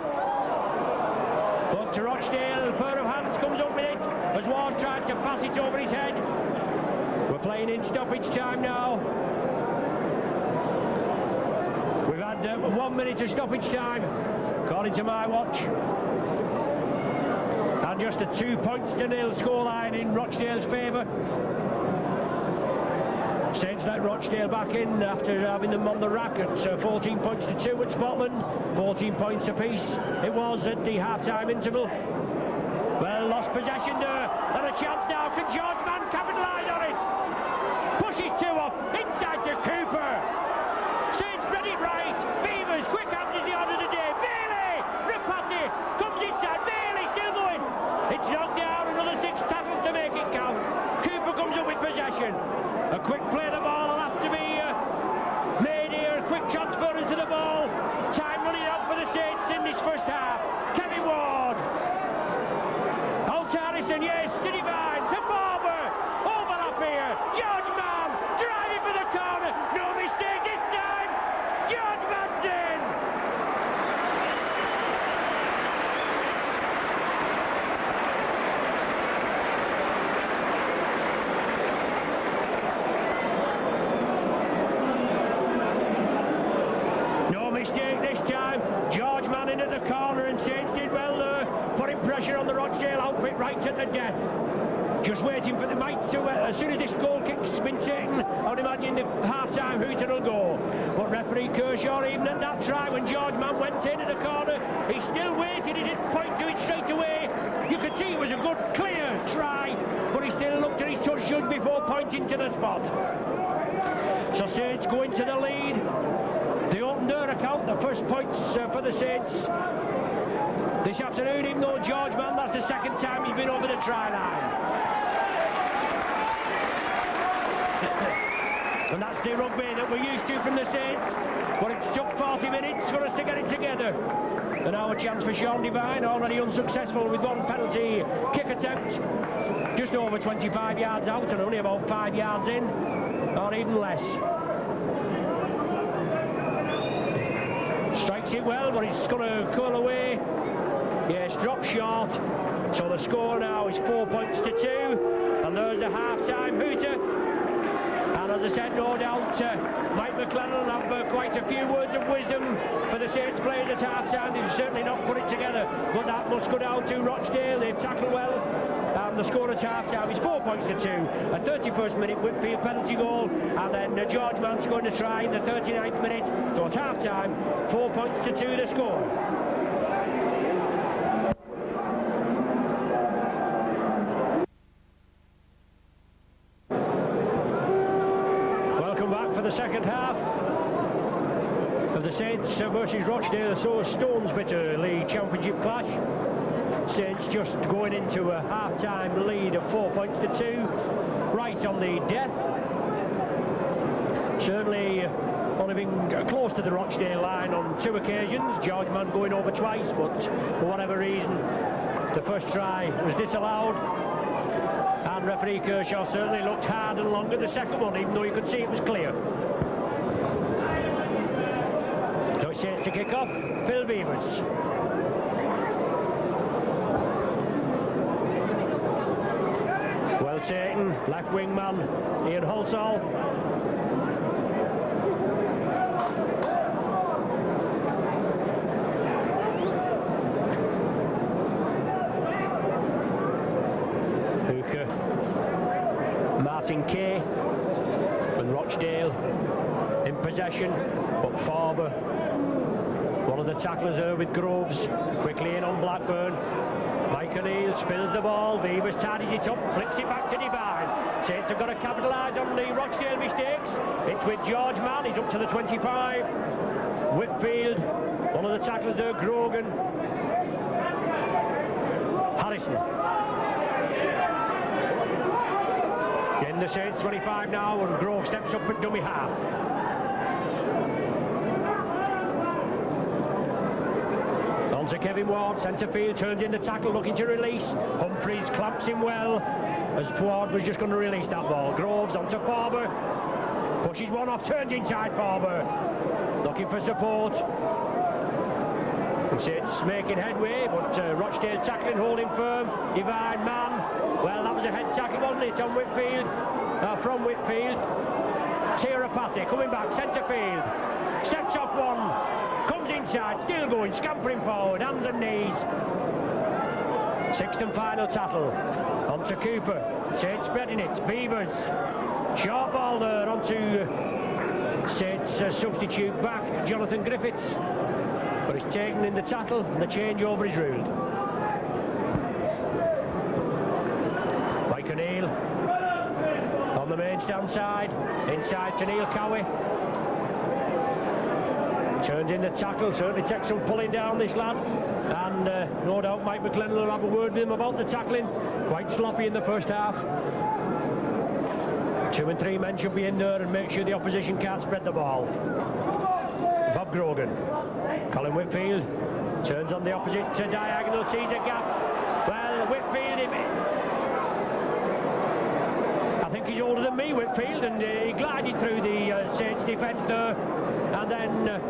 But to Rochdale, a pair of hands comes up with it as Ward tried to pass it over his head. We're playing in stoppage time now. We've had 1 minute of stoppage time, according to my watch. And just a 2-0 scoreline in Rochdale's favour. Saints let Rochdale back in after having them on the rack at 14 points to 2 at Scotland. 14 points apiece it was at the half-time interval. Well, lost possession there, and a chance now. Can George Mann capitalise on it? Pushes 2 off, inside to Cooper. Saints spread it right. Beavers, quick hands is the order of the day. Bailey, Rapati comes inside. Bailey still going. It's knocked down. Another 6 tackles to make it count. Cooper comes up with possession. A quick play of the ball will have to be made here. A quick transference of the ball. Time running out for the Saints in this first half. Kevin Ward. Out to Harrison, yes, to Divine, to Barber. Overlap here. George Mann driving for the corner. No mistake this time. George Mann's in. to death. Just waiting for the might to, as soon as this goal kick's been taken, I would imagine the half-time hooter will go. But referee Kershaw, even at that try, when George Mann went in at the corner, he still waited, he didn't point to it straight away. You could see it was a good, clear try, but he still looked at his touch judge before pointing to the spot. So Saints go into the lead. They opened their account, the first points for the Saints this afternoon, even though George Mann, that's the second time he's been over the try line. And that's the rugby that we're used to from the Saints. But it's took 40 minutes for us to get it together. And now a chance for Sean Devine, already unsuccessful with one penalty kick attempt. Just over 25 yards out and only about 5 yards in, or even less. Strikes it well, but it's going to curl away. Yes, drop short. So the score now is 4 points to 2. And there's the half-time hooter. And as I said, no doubt Mike McLennan will have quite a few words of wisdom for the Saints players at half-time. They've certainly not put it together, but that must go down to Rochdale. They've tackled well. The score at half-time is 4 points to 2. A 31st minute Whitfield penalty goal, and then George Mann's going to try in the 39th minute. So at half-time, 4 points to 2 the score. The second half of the Saints versus Rochdale, so Stonesbitter League Championship clash. Saints just going into a half-time lead of 4 points to 2, right on the death. Certainly only been close to the Rochdale line on 2 occasions, George Mann going over twice, but for whatever reason the first try was disallowed. And referee Kershaw certainly looked hard and long at the second one, even though you could see it was clear. So it's Saints to kick off, Phil Beavers. Well taken, left wing man Ian Halsall. Martin Kay and Rochdale in possession, but Farber, one of the tacklers there with Groves, quickly in on Blackburn. Mike O'Neill spills the ball, Beavers tidies it up, flicks it back to Devine. Saints have got to capitalise on the Rochdale mistakes. It's with George Mann, he's up to the 25. Whitfield, one of the tacklers there, Grogan. Harrison. In the Saints 25 now, and Grove steps up at dummy half. On to Kevin Ward, centre field, turns in the tackle, looking to release. Humphreys clamps him well, as Ward was just going to release that ball. Groves on to Farber, pushes one off, turns inside Farber, looking for support. Saints making headway, but Rochdale tackling, holding firm. Devine, Mann. Well, that was a head tackle, wasn't it, on Whitfield? From Whitfield. Tirapati coming back, centre field. Steps off one. Comes inside, still going, scampering forward, hands and knees. Sixth and final tackle. On to Cooper. Saints spreading it. Beavers. Short ball there onto Saints substitute back, Jonathan Griffiths. But it's taken in the tackle and the changeover is ruled. Mike O'Neill on the main stand side, inside to Neil Cowie. Turns in the tackle, certainly takes some pulling down this lad. And no doubt Mike McLennan will have a word with him about the tackling. Quite sloppy in the first half. 2 and 3 men should be in there and make sure the opposition can't spread the ball. Bob Grogan. Colin Whitfield turns on the opposite diagonal, sees a gap. Well, Whitfield, I think he's older than me, Whitfield, and he glided through the Saints defence there, and then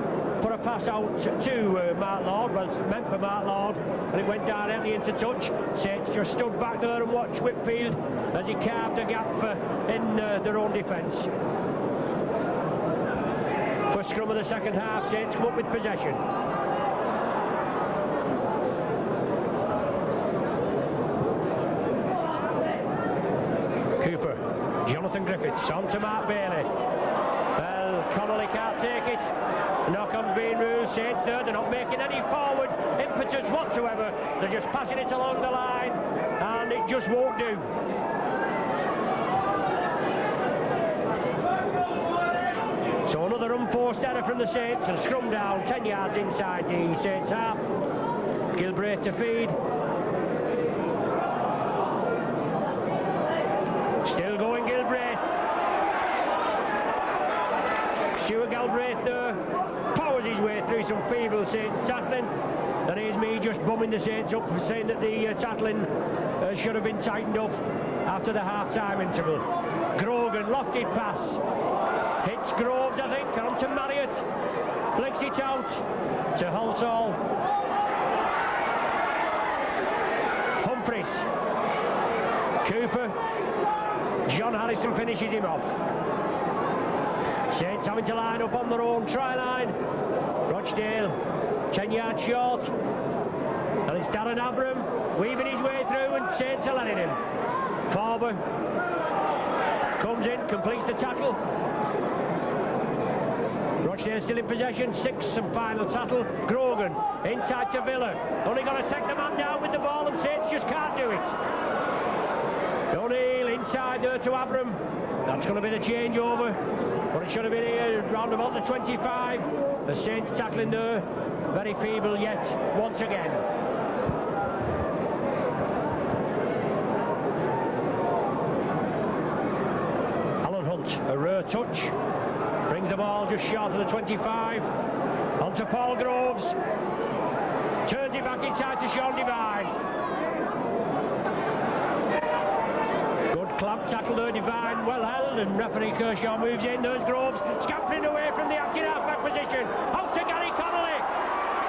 put a pass out to Mark Lord, was meant for Mark Lord, and it went directly into touch. Saints just stood back there and watched Whitfield as he carved a gap in their own defence. First scrum of the second half, Saints come up with possession. 4-0 Griffiths. On to Mark Bailey. Well, Connolly can't take it. Knock-on's being ruled. Saints there, they're not making any forward impetus whatsoever. They're just passing it along the line, and it just won't do. So another unforced error from the Saints, and scrum down 10 yards inside the Saints half. Gilbraith to feed. Still going Gilbraith. Stuart Galbraith there powers his way through some feeble Saints tackling. And here's me just bumming the Saints up for saying that the tackling should have been tightened up after the half-time interval. Grogan, lofted pass. Hits Groves, I think, on to Marriott. Flicks it out to Halsall. Humphreys. Cooper. John Harrison finishes him off. Saints having to line up on their own try line. Rochdale 10 yards short, and it's Darren Abram weaving his way through, and Saints are letting him. Farber comes in, completes the tackle. Rochdale still in possession, 6th and final tackle. Grogan inside to Villa, only got to take the man down with the ball, and Saints just can't do it. O'Neill inside there to Abram. That's going to be the changeover, but it should have been here round about the 25. The Saints tackling there, very feeble yet once again. Alan Hunt, a rare touch, brings the ball just short of the 25. On to Paul Groves, turns it back inside to Sean Devine. Clamp tackle there, Devine, well held, and referee Kershaw moves in. There's Groves scampering away from the acting half-back position. Out to Gary Connolly.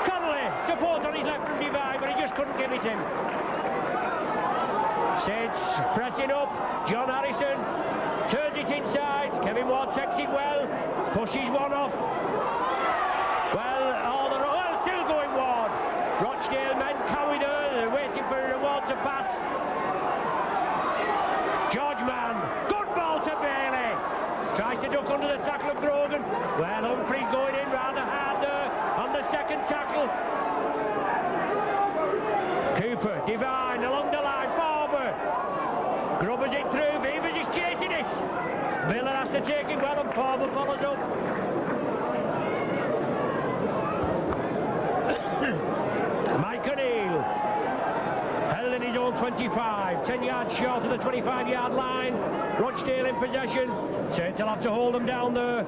Connolly, support on his left from Devine, but he just couldn't give it him. Saints pressing up. John Harrison turns it inside. Kevin Ward takes it well, pushes one off. Well, still going Ward. Rochdale men cowy there, they're waiting for Ward to pass. George Mann, good ball to Bailey. Tries to duck under the tackle of Grogan. Well, Humphreys going in rather hard there on the second tackle. Cooper, Devine, along the line, Farber. Grubbers it through, Beavers is chasing it. Miller has to take it well, and Farber follows up. Mike O'Neill. Held in his own 25, 10 yards short of the 25-yard line. Rochdale in possession. Saints will have to hold them down there,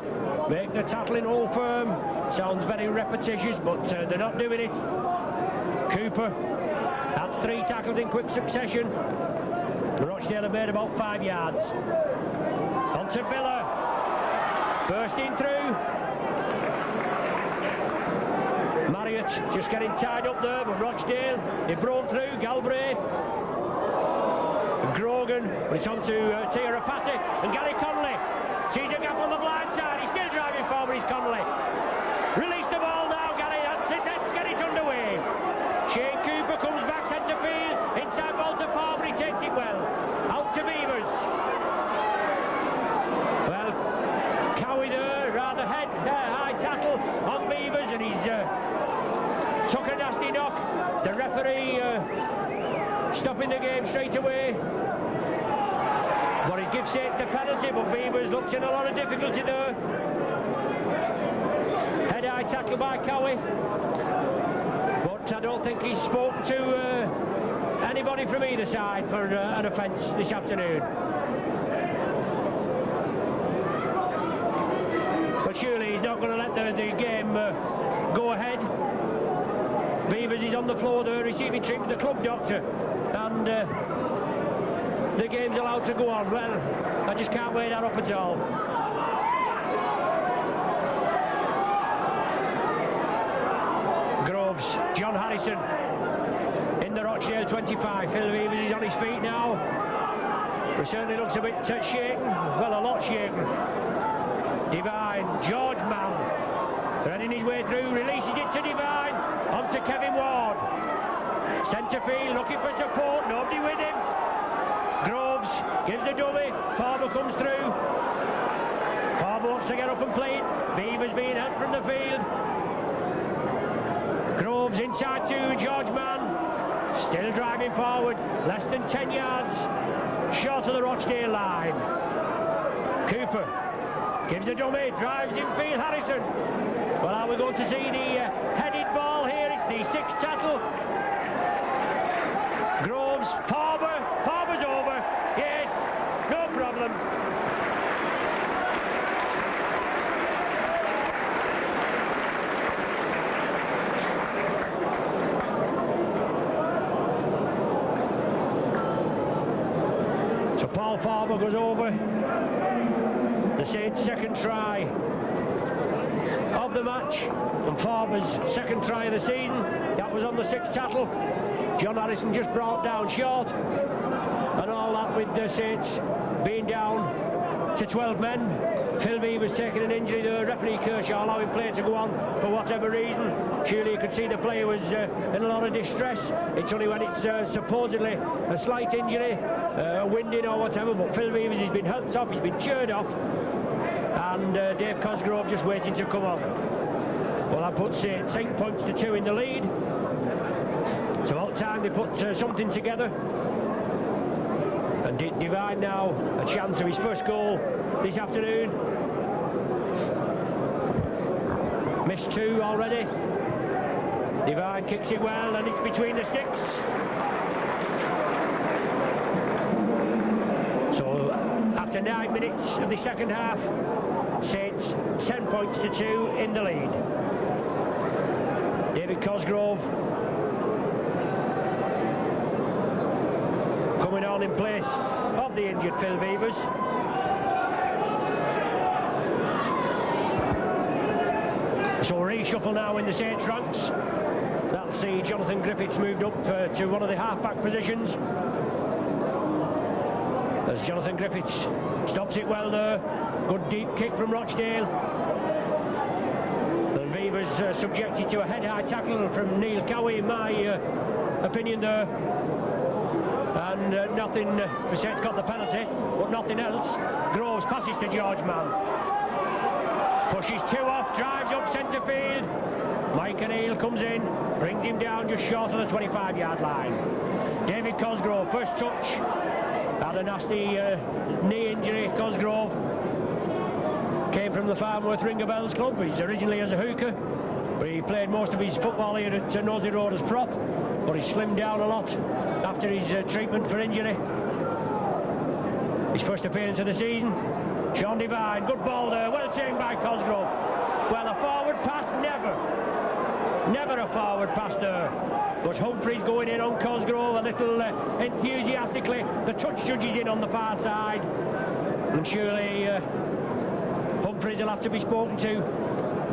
make the tackling all firm. Sounds very repetitious, but they're not doing it. Cooper, that's 3 tackles in quick succession. Rochdale have made about 5 yards. On to Villa, bursting through. Marriott just getting tied up there, but Rochdale, they broke through. Galbraith, Grogan, but it's on to Tiarapati, and Gary Connolly sees a gap on the blind side. He's still driving forward, he's Connolly. Release the ball now, Gary, that's it, let's get it underway. Shane Cooper comes back centre field, inside ball to Farber, he takes it well. Out to Beavers. Well, Cowie there, rather high tackle on Beavers, and he's took a nasty knock. The referee stopping the game straight away. But he gives it the penalty, but Beavers looks in a lot of difficulty there. Head-high tackle by Cowie. But I don't think he's spoken to anybody from either side for an offence this afternoon. But surely he's not going to let the game go ahead. Beavers is on the floor there receiving treatment, the club doctor, and the game's allowed to go on. Well, I just can't weigh that up at all. Groves, John Harrison in the Rochdale 25. Phil Beavers is on his feet now. He certainly looks a bit shaken, well, a lot shaken. Devine, George Mann, threading his way through, releases it to Devine. On to Kevin Ward. Centre field, looking for support, nobody with him. Groves gives the dummy. Farber Farber comes through. Farber wants to get up and play it. Beavers being hit from the field. Groves inside to George Mann. Still driving forward. Less than 10 yards short of the Rochdale line. Cooper gives the dummy. Drives infield. Harrison. Well, are we going to see the headed ball here? It's the sixth tackle. Groves. Farber. Farber's over. Yes. No problem. Paul Farber goes over. The Saints' second try of the match, and Farber's second try of the season. That was on the sixth tackle. John Harrison just brought down short, and all that with the Saints being down to 12 men. Phil Beaver's taken an injury. The referee Kershaw allowing play to go on for whatever reason. Surely you could see the player was in a lot of distress. It's only when it's supposedly a slight injury, winding or whatever, but Phil Beavers has been helped off, he's been cheered off, and Dave Cosgrove just waiting to come on. Well, that puts 8 points to 2 in the lead. It's about time they put something together. And Divine now a chance of his first goal this afternoon. Missed 2 already. Divine kicks it well, and it's between the sticks. So after 9 minutes of the second half, Saints 10 points to 2 in the lead. David Cosgrove coming on in place of the injured Phil Beavers. So reshuffle now in the Saints ranks. That'll see Jonathan Griffiths moved up to one of the half-back positions. As Jonathan Griffiths stops it well there. Good deep kick from Rochdale. And Beavers subjected to a head-high tackle from Neil Cowie, in my opinion there. And nothing, the Saints got the penalty, but nothing else. Groves passes to George Mann. Pushes 2 off, drives up centre field. Mike O'Neill comes in, brings him down just short of the 25-yard line. David Cosgrove, first touch. Had a nasty knee injury. Cosgrove came from the Farnworth Ring of Bells club. He's originally as a hooker, but he played most of his football here at Nosey Road as prop, but he slimmed down a lot after his treatment for injury. His first appearance of the season. Sean Divine, good ball there, well taken by Cosgrove. Well, a forward pass, never a forward pass there. But Humphreys going in on Cosgrove a little enthusiastically. The touch judge is in on the far side, and surely Humphreys will have to be spoken to.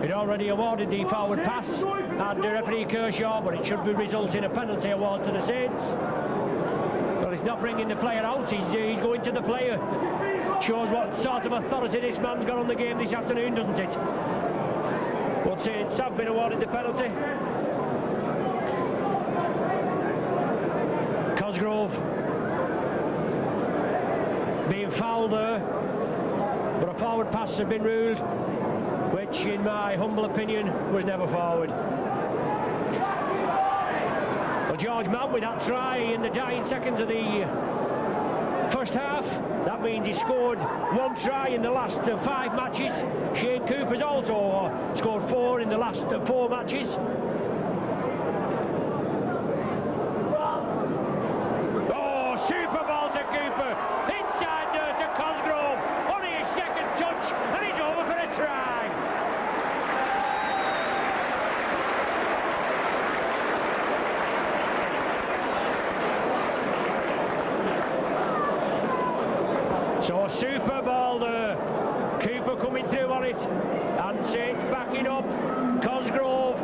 He'd already awarded the forward pass and the referee Kershaw, but it should be result in a penalty award to the Saints. Well, he's not bringing the player out, he's going to the player. Shows what sort of authority this man's got on the game this afternoon, doesn't it? But Saints have been awarded the penalty. Cosgrove being fouled there, but a forward pass had been ruled, which in my humble opinion was never forward. Well, George Mann with that try in the dying seconds of the first half. That means he scored 1 try in the last 5 matches. Shane Cooper's also scored 4 in the last 4 matches. Oh, super ball to Cooper. Inside there to Cosgrove. Only his second touch, and he's over for a try. So a super ball there. Cooper coming through on it, and Saints backing up. Cosgrove,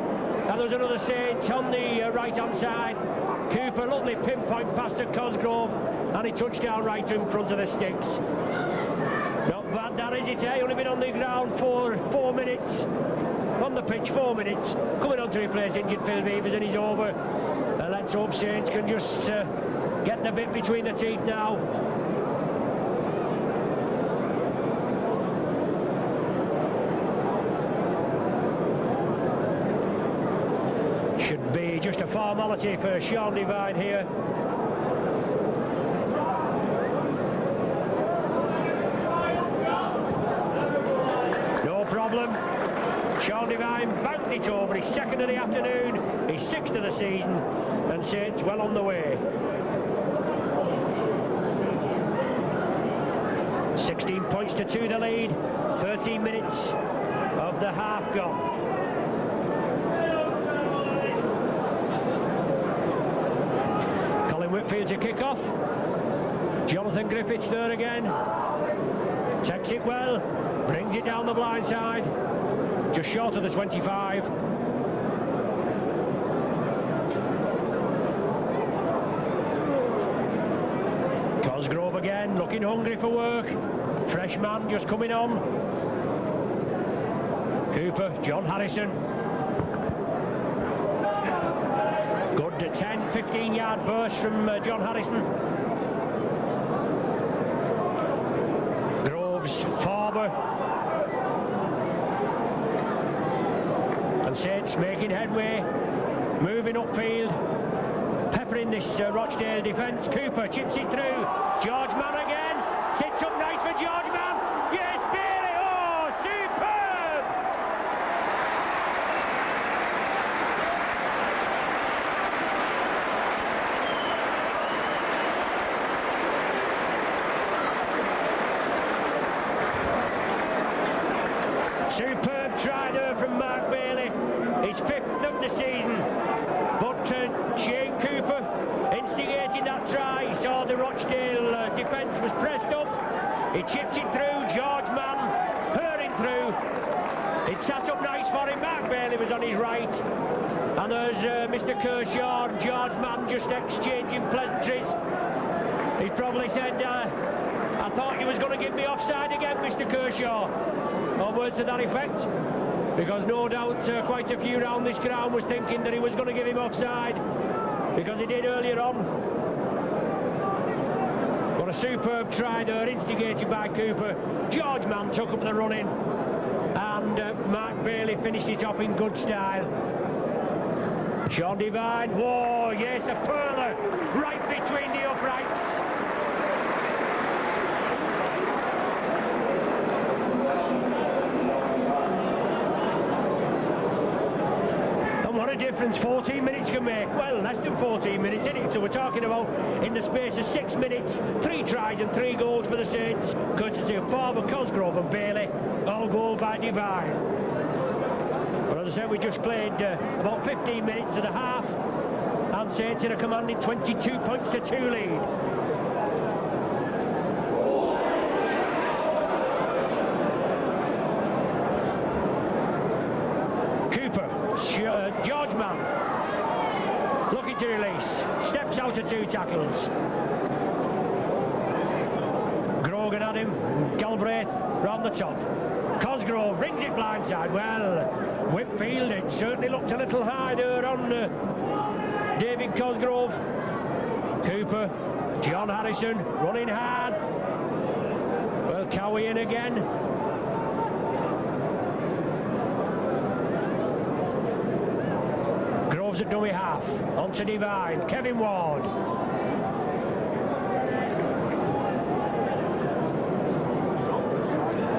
and there's another Saints on the right-hand side. Cooper, lovely pinpoint pass to Cosgrove, and he touched down right in front of the sticks. Not bad, that is it, eh? Only been on the ground for 4 minutes. On the pitch, 4 minutes. Coming on to replace injured Phil Beavers, and he's over. Let's hope Saints can just get the bit between the teeth now. formality for Sean Devine here. No problem. Sean Devine bounced it over, his second of the afternoon, his sixth of the season, and Saints well on the way. 16 points to 2 the lead, 13 minutes of the half gone. Colin Whitfield's a kick-off. Jonathan Griffiths there again. Takes it well, brings it down the blind side, just short of the 25. Cosgrove again, looking hungry for work. Fresh man just coming on. Cooper, John Harrison. Good 10-15 yard burst from John Harrison. Groves, Farber. And Saints making headway, moving upfield, peppering this Rochdale defence. Cooper chips it through. George Mann again, sits up nice for George Mann. Yes, Bailey, oh, superb! Superb try there from Mark Bailey, his fifth of the season. But Shane Cooper instigating that try. He saw the Rochdale defence was pressed up. He chipped it through. George Mann hurrying through. It sat up nice for him. Mark Bailey was on his right. And there's Mr. Kershaw and George Mann just exchanging pleasantries. He probably said, I thought you was going to give me offside again, Mr. Kershaw. Or words to that effect. Because no doubt quite a few round this ground was thinking that he was going to give him offside, because he did earlier on. But a superb try there, instigated by Cooper. George Mann took up the running, and Mark Bailey finished it off in good style. Sean Devine, whoa, yes, a perler right between the uprights. What a difference 14 minutes can make. Well, less than 14 minutes, isn't it? So we're talking about, in the space of 6 minutes, 3 tries and 3 goals for the Saints, courtesy of Farber, Cosgrove and Bailey, all goal by Devine. But as I said, we just played about 15 minutes of the half, and Saints in a commanding 22 points to 2 lead. George Mann looking to release, steps out of 2 tackles. Grogan at him, Galbraith round the top. Cosgrove brings it blindside. Well, Whitfield, it certainly looked a little high there on David Cosgrove. Cooper, John Harrison running hard. Well, Cowie in again. At dummy half, onto Devine, Kevin Ward.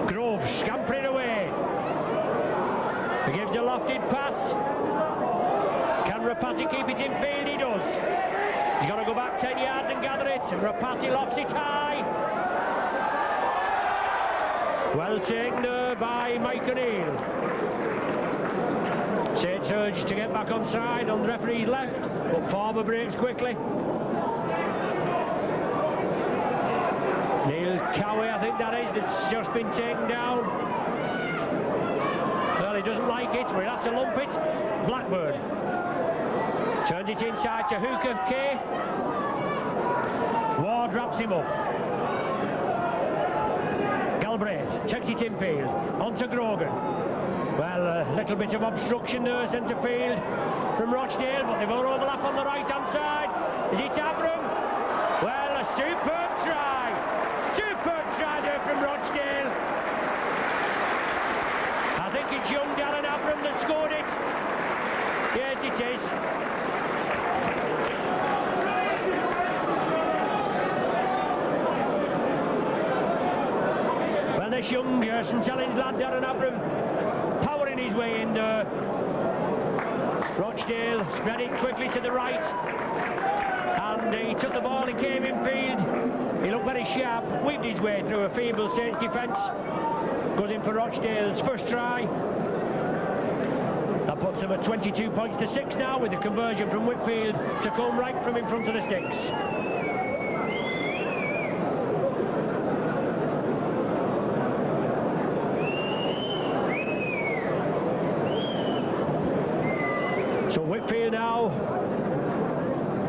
Grove scampering away. He gives a lofted pass. Can Rapati keep it in field? He does. He's got to go back 10 yards and gather it, and Rapati lofts it high. Well taken there by Mike O'Neill. Saints urged to get back on side on the referee's left, but Farber breaks quickly. Neil Cowie, I think that is, that's just been taken down. Well, he doesn't like it, we'll have to lump it. Blackburn turns it inside to Hooker Kay. Ward wraps him up. Galbraith takes it infield, onto Grogan. Well, a little bit of obstruction there, centre field from Rochdale, but they've got overlap on the right-hand side. Is it Abram? Well, a superb try. Superb try there from Rochdale. I think it's young Darren Abram that scored it. Yes, it is. this young St Helens lad, Darren Abram, powering his way in there. Rochdale spread it quickly to the right, and he took the ball and came in field. He looked very sharp, weaved his way through a feeble Saints defence. Goes in for Rochdale's first try. That puts them at 22 points to 6 now, with the conversion from Whitfield to come right from in front of the sticks. So Whitfield now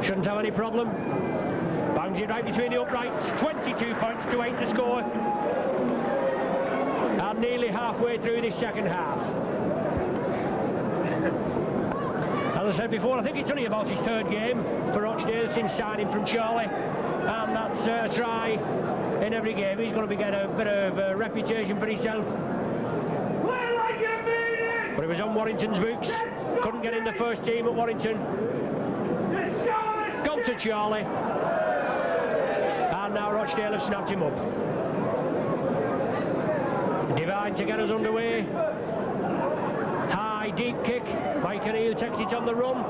shouldn't have any problem. Bangs it right between the uprights. 22 points to 8 the score. And nearly halfway through this second half. As I said before, I think it's only about his third game for Rochdale since signing from Charlie. And that's a try in every game. He's going to get a bit of a reputation for himself. But it was on Warrington's books. Couldn't get in the first team at Warrington. Gone to Charlie. And now Rochdale have snapped him up. Divine to get us underway. High, deep kick. Mike O'Neill takes it on the run.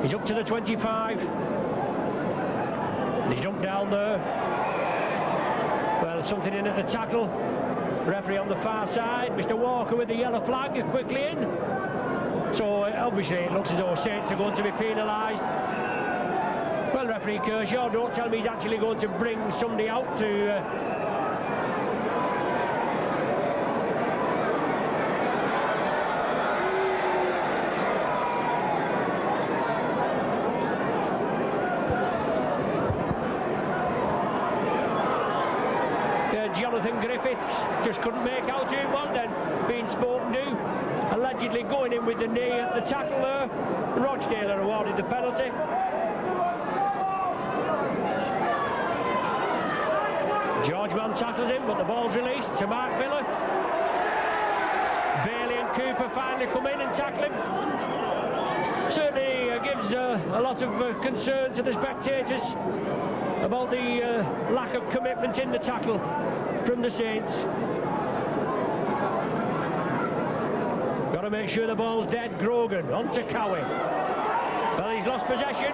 He's up to the 25. He's jumped down there. Well, something in at the tackle. Referee on the far side. Mr. Walker with the yellow flag quickly in. So obviously it looks as though Saints are going to be penalised. Well, referee Kershaw, don't tell me he's actually going to bring somebody out to... Jonathan Griffiths just couldn't make out who it was then being spoken to, allegedly going in with the knee at the tackle there. Rochdale are awarded the penalty. George Mann tackles him, but the ball's released to Mark Miller. Bailey and Cooper finally come in and tackle him. Certainly gives a lot of concern to the spectators about the lack of commitment in the tackle from the Saints. Got to make sure the ball's dead. Grogan on to Cowie. Well, he's lost possession.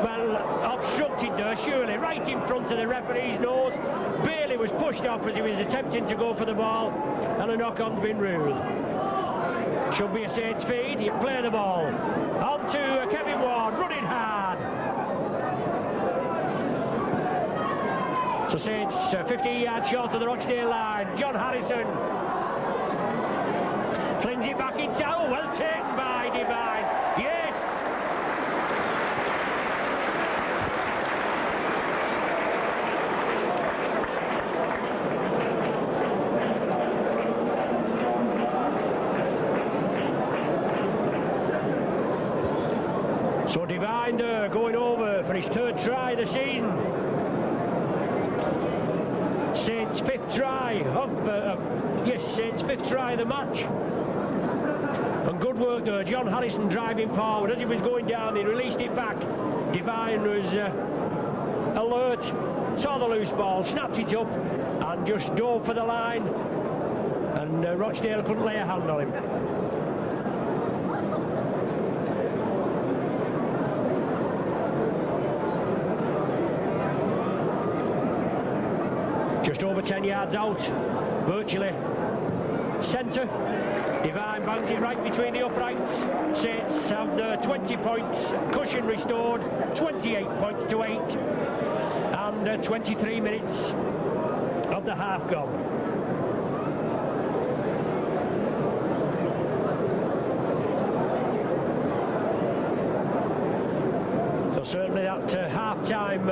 Well, obstructed there, surely, right in front of the referee's nose. Bailey was pushed off as he was attempting to go for the ball, and a knock-on's been ruled. Should be a Saints feed. You play the ball. On to Kevin Ward, running hard. So Saints 15 yards short of the Rochdale line. John Harrison flings it back inside. Oh, well taken by Divine. Yes. So Divine going over for his third try of the season. Saints' fifth try of Saints' fifth try of the match. And good work there. John Harrison driving forward. As he was going down, he released it back. Divine was alert, saw the loose ball, snapped it up, and just dove for the line. And Rochdale couldn't lay a hand on him. Just over 10 yards out, virtually centre. Divine bangs it right between the uprights. Saints have the 20 points, cushion restored, 28 points to 8, and 23 minutes of the half gone. So certainly that half-time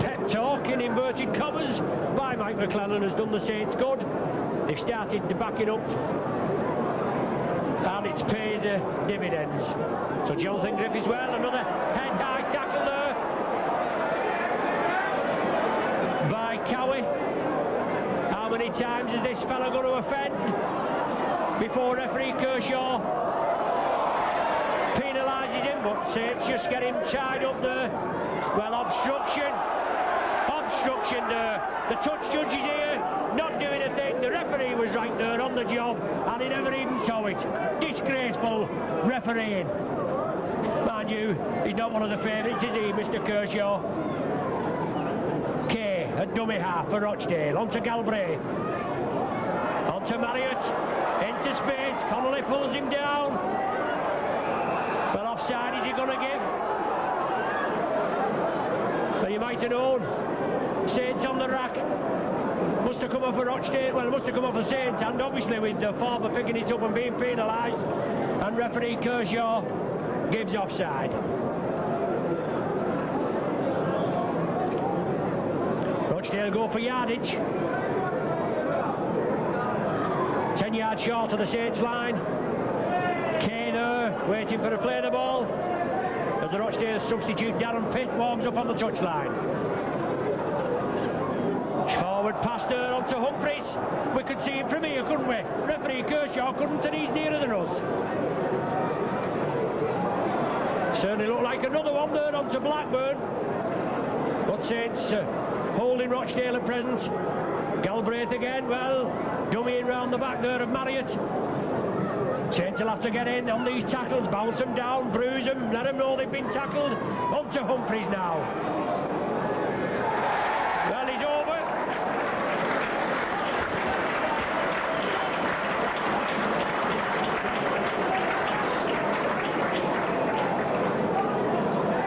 pep talk in inverted commas by Mike McClellan has done the Saints good. They've started to back it up, and it's paid dividends. So Jonathan Griffiths, well, another head-high tackle there by Cowie. How many times is this fella going to offend before referee Kershaw penalises him? But Saints just get him tied up there. Well, obstruction touch, and the touch judge is here, not doing a thing. The referee was right there on the job, and he never even saw it. Disgraceful refereeing. Mind you, he's not one of the favourites, is he, Mr. Kershaw? Kay, a dummy half for Rochdale. On to Galbraith. On to Marriott. Into space. Connolly pulls him down. Well, offside is he going to give? Well, you might have known. Saints on the rack. Must have come off for Rochdale. Well, must have come off for Saints, and obviously with Farber picking it up and being penalised, and referee Kershaw gives offside. Rochdale go for yardage. 10 yards short of the Saints line. Kane waiting for a play the ball as the Rochdale substitute Darren Pitt warms up on the touchline. Forward pass there onto Humphreys. We could see it from here, couldn't we? Referee Kershaw couldn't, and he's nearer than us. Certainly looked like another one there onto Blackburn. But Saints holding Rochdale at present. Galbraith again, well, dummying round the back there of Marriott. Saints will have to get in on these tackles, bounce them down, bruise them, let them know they've been tackled. On to Humphreys now. Well, he's over.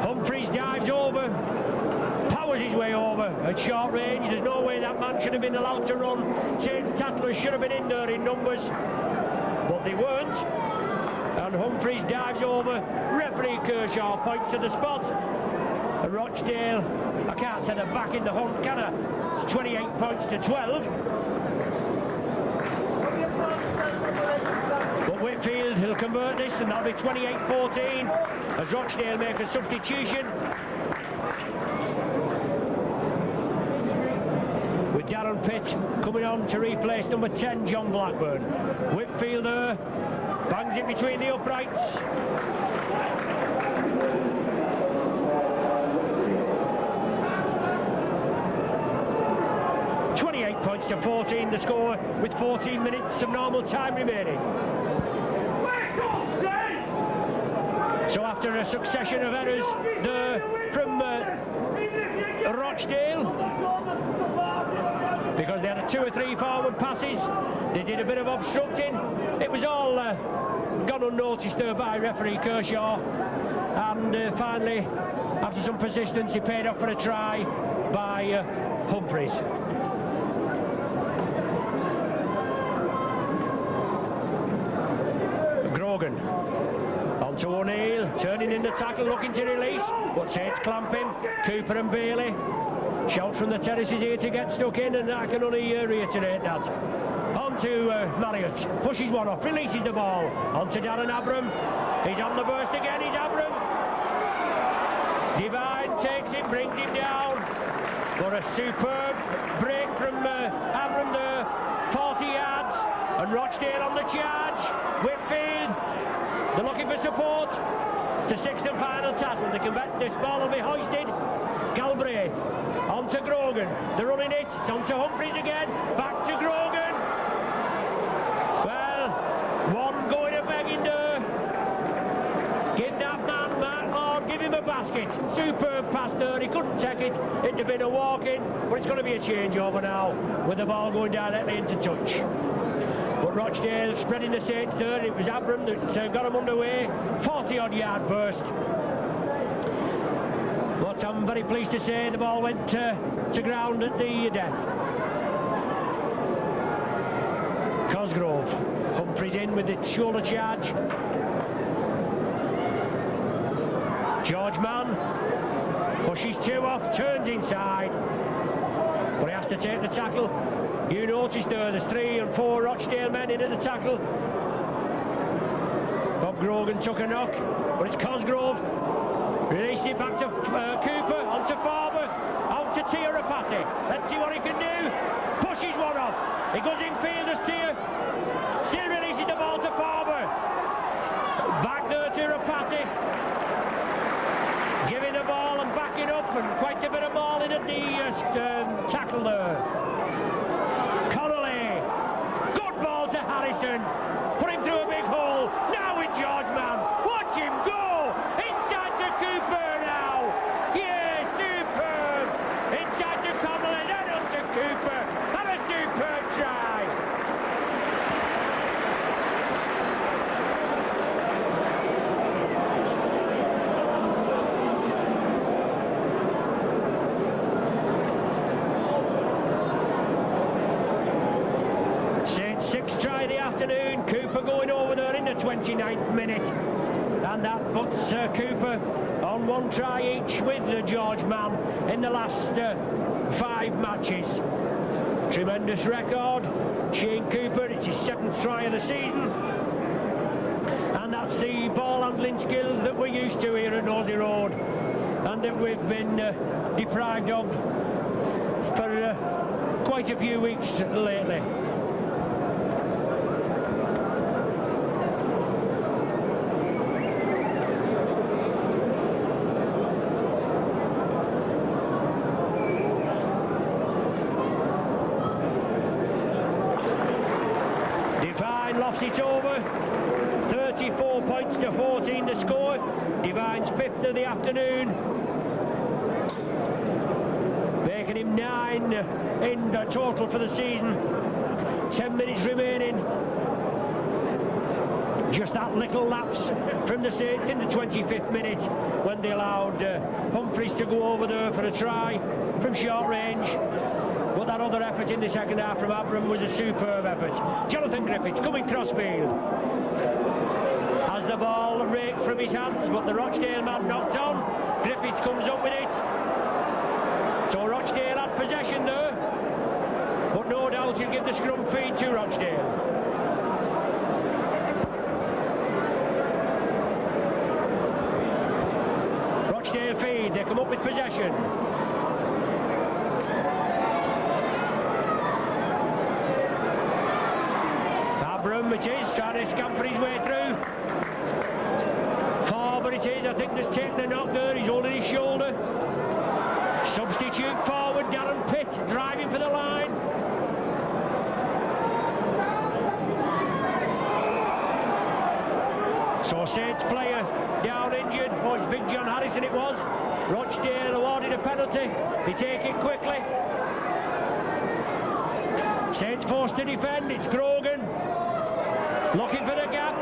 Humphreys dives over, powers his way over at short range. There's no way that man should have been allowed to run. Saints tacklers should have been in there in numbers, but they weren't. And Humphreys dives over. Referee Kershaw points to the spot. And Rochdale, I can't say they're back in the hunt, can I? It's 28 points to 12. But Whitfield, he'll convert this, and that'll be 28-14 as Rochdale make a substitution. With Darren Pitt coming on to replace number 10, John Blackburn. Whitfield bangs it between the uprights. Points to 14 the score with 14 minutes of normal time remaining. So after a succession of errors there from Rochdale, because they had 2 or 3 forward passes, they did a bit of obstructing. It was all gone unnoticed there by referee Kershaw, and finally, after some persistence, he paid off for a try by Humphreys. On to O'Neill, turning in the tackle, looking to release, but Saints clamp him. Cooper and Bailey. Shouts from the terraces here to get stuck in, and I can only reiterate that. On to Marriott, pushes one off, releases the ball. On to Darren Abram. He's on the burst again, he's Abram. Divine takes him, brings him down. But a superb break from Abram there, 40 yards, and Rochdale on the charge. Whitfield, they're looking for support. It's the 6th and final tackle. They can bet this ball will be hoisted. Galbraith, on to Grogan. They're running it. It's on to Humphreys again. Back to Grogan. Well, one going a begging there. Give that man Mark Lord, give him a basket. Superb pass there. He couldn't take it. It'd have been a walk-in, but it's going to be a changeover now with the ball going directly into touch. But Rochdale spreading the Saints there. It was Abram that got him underway. 40-odd yard burst. But I'm very pleased to say the ball went to ground at the death. Cosgrove. Humphreys in with the shoulder charge. George Mann pushes 2 off, turns inside. But he has to take the tackle. You notice there's 3 and 4 Rochdale men in at the tackle. Bob Grogan took a knock, but it's Cosgrove. Released it back to Cooper, onto Farber, out to Tiarapati. Let's see what he can do. Pushes one off. He goes in field as Tier. Still releases the ball to Farber. Back there to Rapati. Giving the ball and backing up, and quite a bit of ball in at the first tackle there. Connolly, good ball to Harrison, put him through a big hole. Now with George Mann, watch him go inside to Cooper now. Yeah, superb. Inside to Connolly, then up to Cooper, and a superb try. Sixth try of the afternoon, Cooper going over there in the 29th minute, and that puts Cooper on one try each with the George Mann in the last 5 matches. Tremendous record. Shane Cooper, it's his 7th try of the season, and that's the ball handling skills that we're used to here at Nosey Road and that we've been deprived of for quite a few weeks lately. Lofts it over, 34 points to 14 the score. Divine's 5th of the afternoon, making him 9 in the total for the season. 10 minutes remaining. Just that little lapse from the Saints in the 25th minute when they allowed Humphreys to go over there for a try from short range. But that other effort in the second half from Abram was a superb effort. Jonathan Griffiths coming crossfield. Has the ball raked from his hands, but the Rochdale man knocked on. Griffiths comes up with it. So Rochdale had possession there, but no doubt he'll give the scrum feed to Rochdale. Rochdale feed, they come up with possession. It is, trying to scamper his way through. Forward it is, I think there's taken a knock there, he's holding his shoulder. Substitute forward, Darren Pitt, driving for the line. So Saints player down injured, oh it's Big John Harrison it was. Rochdale awarded a penalty, they take it quickly. Saints forced to defend, it's Grogan. Looking for the gap.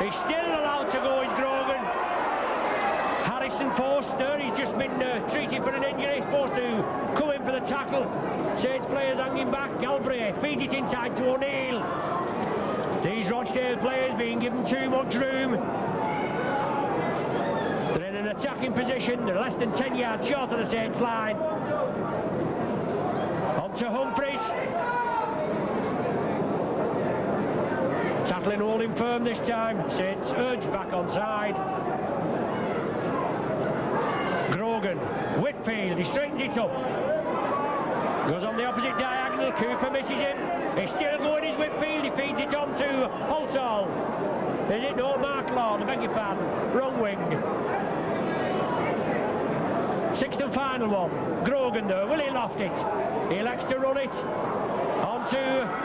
He's still allowed to go, is Grogan. Harrison forced there, he's just been treated for an injury, forced to come in for the tackle. Saints players hanging back, Galbraith feeds it inside to O'Neill. These Rochdale players being given too much room. They're in an attacking position, they're less than 10 yards short of the Saints line. On to Humphreys. Tackling holding firm this time. Saints urged back onside. Grogan, Whitfield, he straightens it up. Goes on the opposite diagonal, Cooper misses him. He's still going, his Whitfield, he feeds it on to Halsall. Is it? No, Mark Lord, I beg your pardon. Wrong wing. 6th and final one. Grogan there, will he loft it? He elects to run it. On to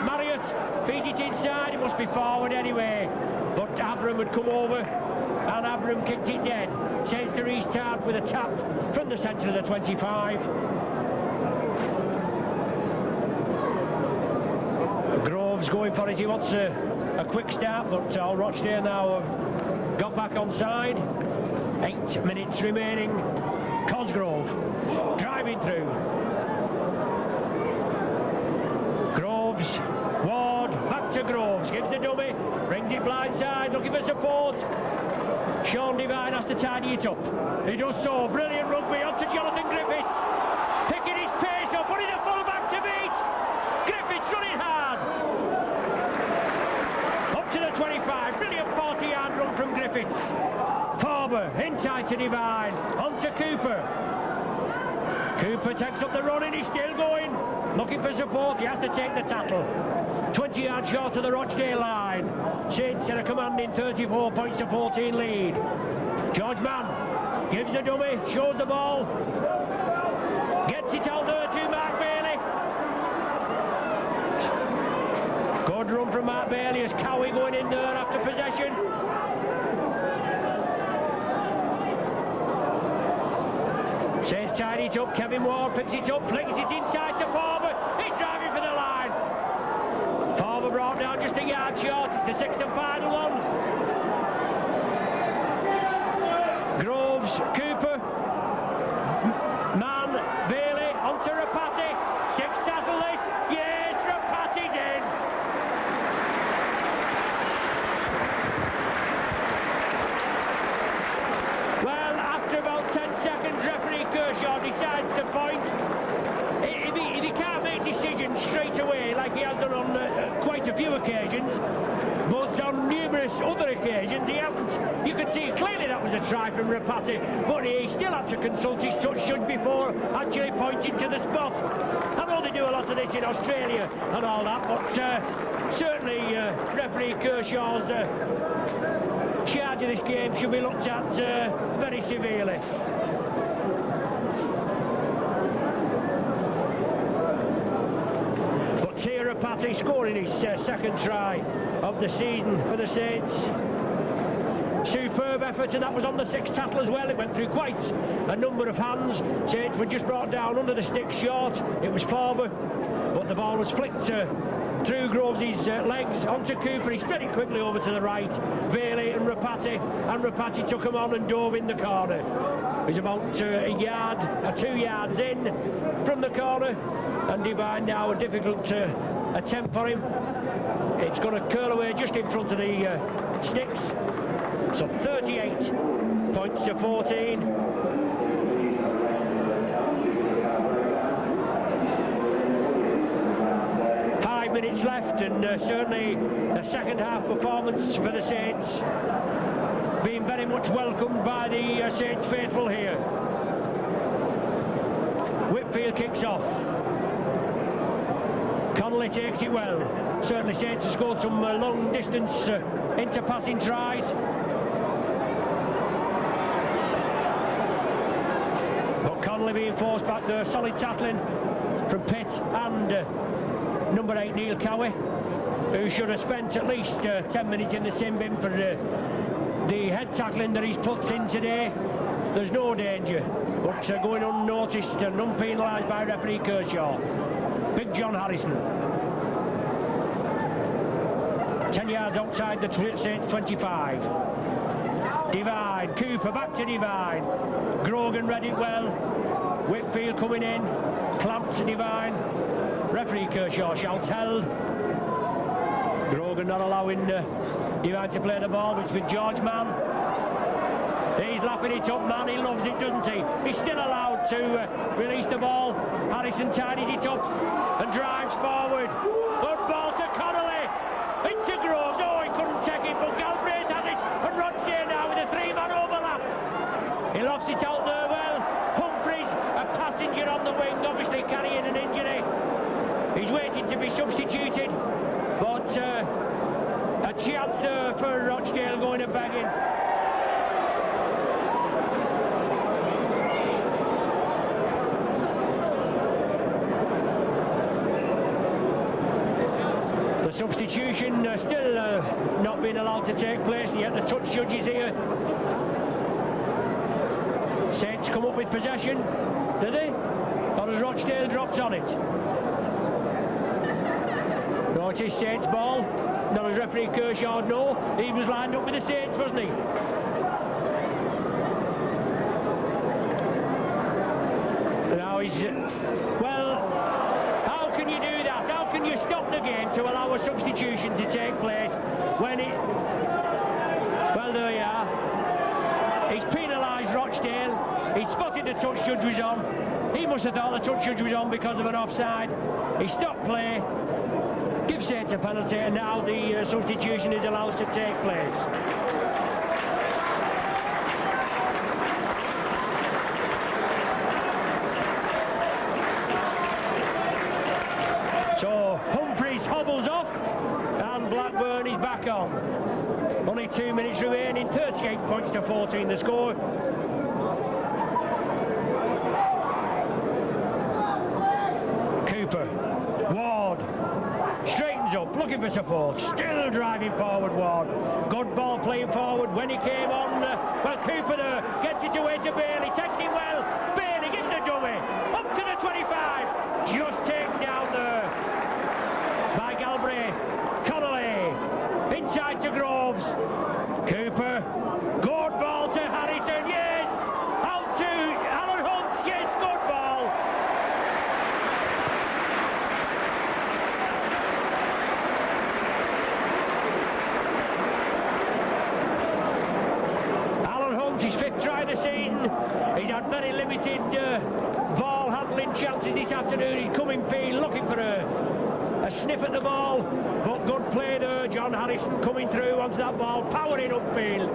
Marriott, feed it inside, it must be forward anyway. But Abram would come over, and Abram kicked it dead. Saints to restart with a tap from the centre of the 25. Groves going for it, he wants a quick start, but all Rochdale now have got back on side. 8 minutes remaining. Cosgrove driving through. Groves, Ward, back to Groves, gives the dummy, brings it blindside, looking for support. Sean Devine has to tidy it up. He does so, brilliant rugby onto Jonathan Griffiths. Picking his pace up, putting the full back to beat. Griffiths running hard. Up to the 25, brilliant 40-yard run from Griffiths. Forber, inside to Devine, on to Cooper. Cooper takes up the run and he's still going. Looking for support, he has to take the tackle. 20 yards short of the Rochdale line. Saints in a commanding 34 points to 14 lead. George Mann gives the dummy, shows the ball. Gets Gets it out there to Mark Bailey. Good run from Mark Bailey as Cowie going in there after possession. Saints tidy it up. Kevin Ward picks it up, flicks it inside to Palmer. He's driving for the line. Palmer brought down just a yard short. It's the sixth and final one. Groves, Cooper, Mann, Bailey, onto Rapati. Six tackle this. Yes, Rapati's in. Well, after about 10 seconds, referee Kershaw decides to point. If he can't make decisions straight away, like he has done on quite a few occasions, but on numerous other occasions he hasn't. You could see clearly that was a try from Rapati, but he still had to consult his touch judge before actually pointing to the spot. I know they do a lot of this in Australia and all that, but certainly referee Kershaw's charge of this game should be looked at very severely. But Thierry Rapati scoring his second try of the season for the Saints. Superb effort, and that was on the sixth tackle as well. It went through quite a number of hands. Saints were just brought down under the stick short. It was Palmer, but the ball was flicked through Groves' legs onto Cooper. He spread it quickly over to the right. Bailey and Rapati took him on and dove in the corner. He's about a yard, 2 yards in from the corner, and Devine now a difficult attempt for him. It's going to curl away just in front of the sticks. So 38 points to 14. Minutes left, and certainly a second half performance for the Saints, being very much welcomed by the Saints faithful here. Whitfield kicks off. Connolly takes it well. Certainly Saints have scored some long distance inter-passing tries. But Connolly being forced back there, solid tackling from Pitt and number 8 Neil Cowie, who should have spent at least 10 minutes in the sin bin for the head tackling that he's put in today. There's no danger, but going unnoticed and unpenalised by referee Kershaw. Big John Harrison. 10 yards outside the Saints 25. Devine, Cooper back to Devine. Grogan read it well. Whitfield coming in, clamped to Devine. Referee Kershaw shouts held. Grogan not allowing Devine to play the ball, which with George Mann. He's lapping it up, Mann, he loves it, doesn't he? He's still allowed to release the ball. Harrison tidies it up and drives forward. Good ball to Connolly. Into Groves. Oh, he couldn't take it, but Galbraith has it. And Rochdale now with a 3-man overlap. He lofts it out there well. Humphreys, a passenger on the wing, obviously carrying an injury. He's waiting to be substituted, but a chance there for Rochdale going a begging. The substitution still not being allowed to take place, and yet the touch judge is here. Saints come up with possession, do they? Or has Rochdale dropped on it? No, it is Saints' ball. Not as referee Kershaw, no. He was lined up with the Saints, wasn't he? Now he's... well, how can you do that? How can you stop the game to allow a substitution to take place when it... well, there you are. He's penalised Rochdale. He spotted the touch judge was on. He must have thought the touch judge was on because of an offside. He stopped play. Gives Saints a penalty, and now the substitution is allowed to take place. So Humphreys hobbles off, and Blackburn is back on. Only 2 minutes remaining, 38 points to 14 the score. looking for support, still driving forward Ward. Good ball playing forward when he came on. Well, Cooper there gets it away to Bailey, takes it well. Bailey gives the dummy up to the 25, just taken down there by Galbraith. Connolly inside to Groves. Cooper, good ball to Harrison, yes. Out to Alan Hunt, yes, good ball. Alan Hunt, his 5th try of the season. He's had very limited ball handling chances this afternoon. He's coming field looking for a sniff at the ball, but good play there. John Harrison coming through onto that ball, powering upfield,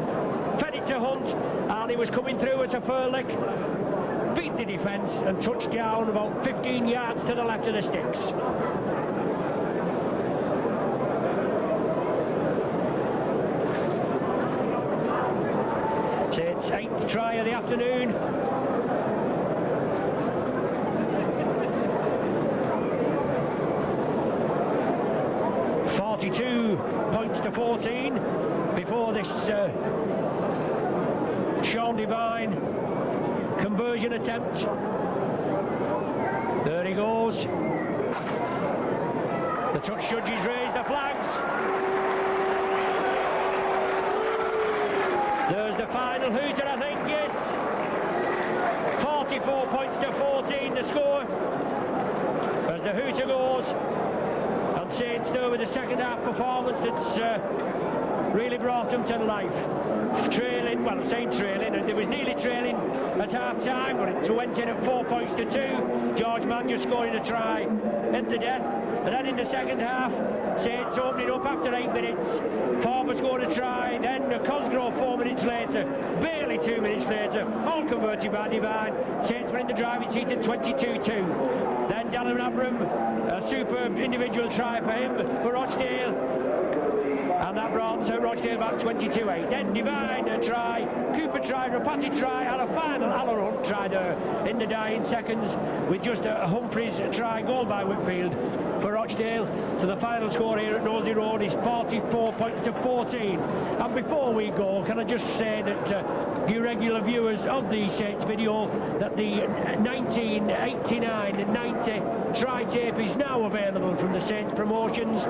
fed it to Hunt, and he was coming through at a furlick, beat the defence and touched down about 15 yards to the left of the sticks. So it's 8th try of the afternoon. Points to 14 before this Sean Devine conversion attempt. There he goes. The touch judges raise the flags. There's the final hooter, I think, yes. 44 points to 14 the score as the hooter goes. Saints though with the second half performance that's really brought them to life. Trailing, well I'm saying trailing, and they was nearly trailing at half time, but it went in at 4 points to 2. George Mann just scoring a try at the death. And then in the second half, Saints opening up after 8 minutes. Former scored a try, then Cosgrove 4 minutes later, Bailey 2 minutes later, all converted by Devine. Saints were in the driving seat at 22-2. Then Dallin Abram, a superb individual try for him, for Rochdale. And that brought Rochdale back 22-8. Then Devine a try, Cooper try, Rapati try, and a final Alan Hunt try there in the dying seconds, with just a Humphreys try, goal by Whitfield for Rochdale. So the final score here at Nosey Road is 44 points to 14. And before we go, can I just say that you regular viewers of the Saints video, that the 1989 and 90 try tape is now available from the Saints Promotions.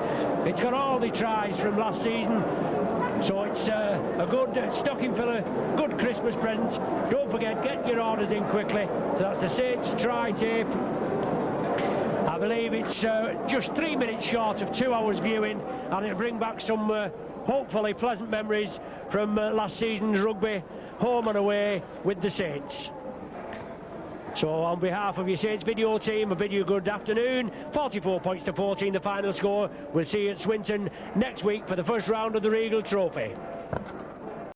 It's got all the tries from last season, so it's a good stocking filler, good Christmas present. Don't forget, get your orders in quickly. So that's the Saints try tape. I believe it's just 3 minutes short of 2 hours viewing, and it'll bring back some hopefully pleasant memories from last season's rugby, home and away with the Saints. So on behalf of your Saints video team, I bid you good afternoon. 44 points to 14 the final score. We'll see you at Swinton next week for the first round of the Regal Trophy.